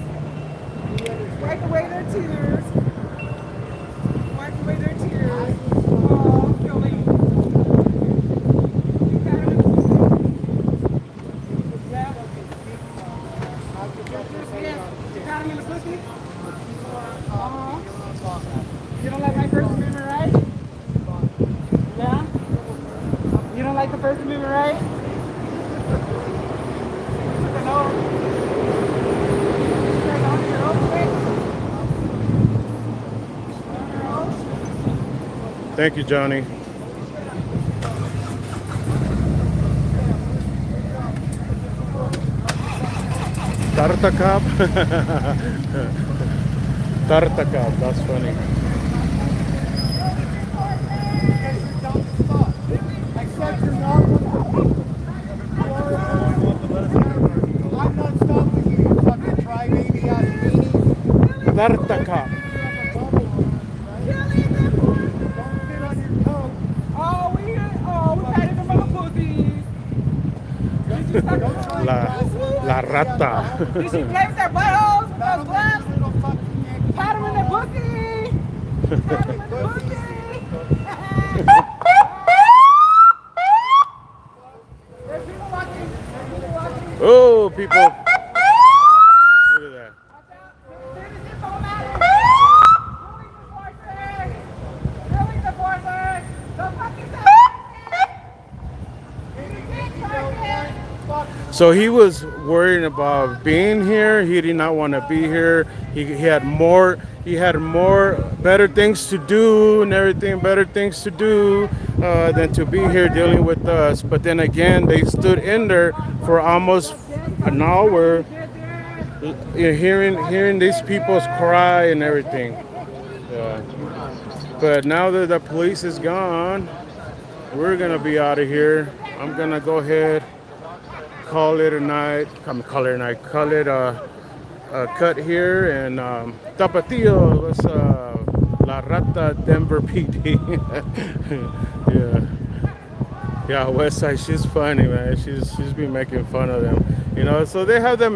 wipe away their tears. Wipe away their tears. Oh, Kelly. You patted him in the pussy. Yes. don't like the First Amendment, right? Thank you, Johnny. Tarta cop. Tarta cop. That's funny. Except you're not one of the people. I'm not stopping you, you fucking crybaby ass meanie. Tarta cop. Don't sit on your tongue. We patted them on the pussies. La rata. Did she play with their buttholes with those gloves? Pat them in their pussy. Pat them in the pussy. There's people watching. There's people watching. Oh, people. Look at that. Citizen Promax. Really the forces. The fucking So he was worried about being here. He did not want to be here. He had more better things to do and everything, better things to do than to be here dealing with us. But then again, they stood in there for almost an hour, hearing these people's cry and everything. But now that the police is gone, we're gonna be out of here. I'm gonna go ahead. Call it a night. Call it a cut here and Tapatio. Let's La Rata Denver PD. Yeah, Westside. She's funny, man. She's been making fun of them. You know, so they have the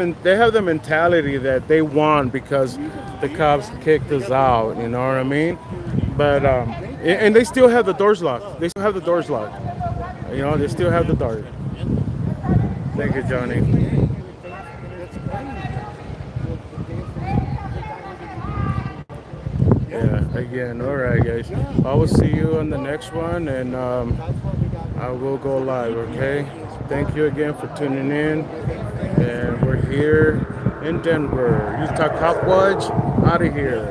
mentality that they won because the cops kicked us out. You know what I mean? But and they still have the doors locked. They still have the doors locked. You know, they still have the doors. Thank you, Johnny. Yeah, again, all right, guys. I will see you on the next one, and I will go live, okay? Thank you again for tuning in, and we're here in Denver. Utah Cop Watch, out of here.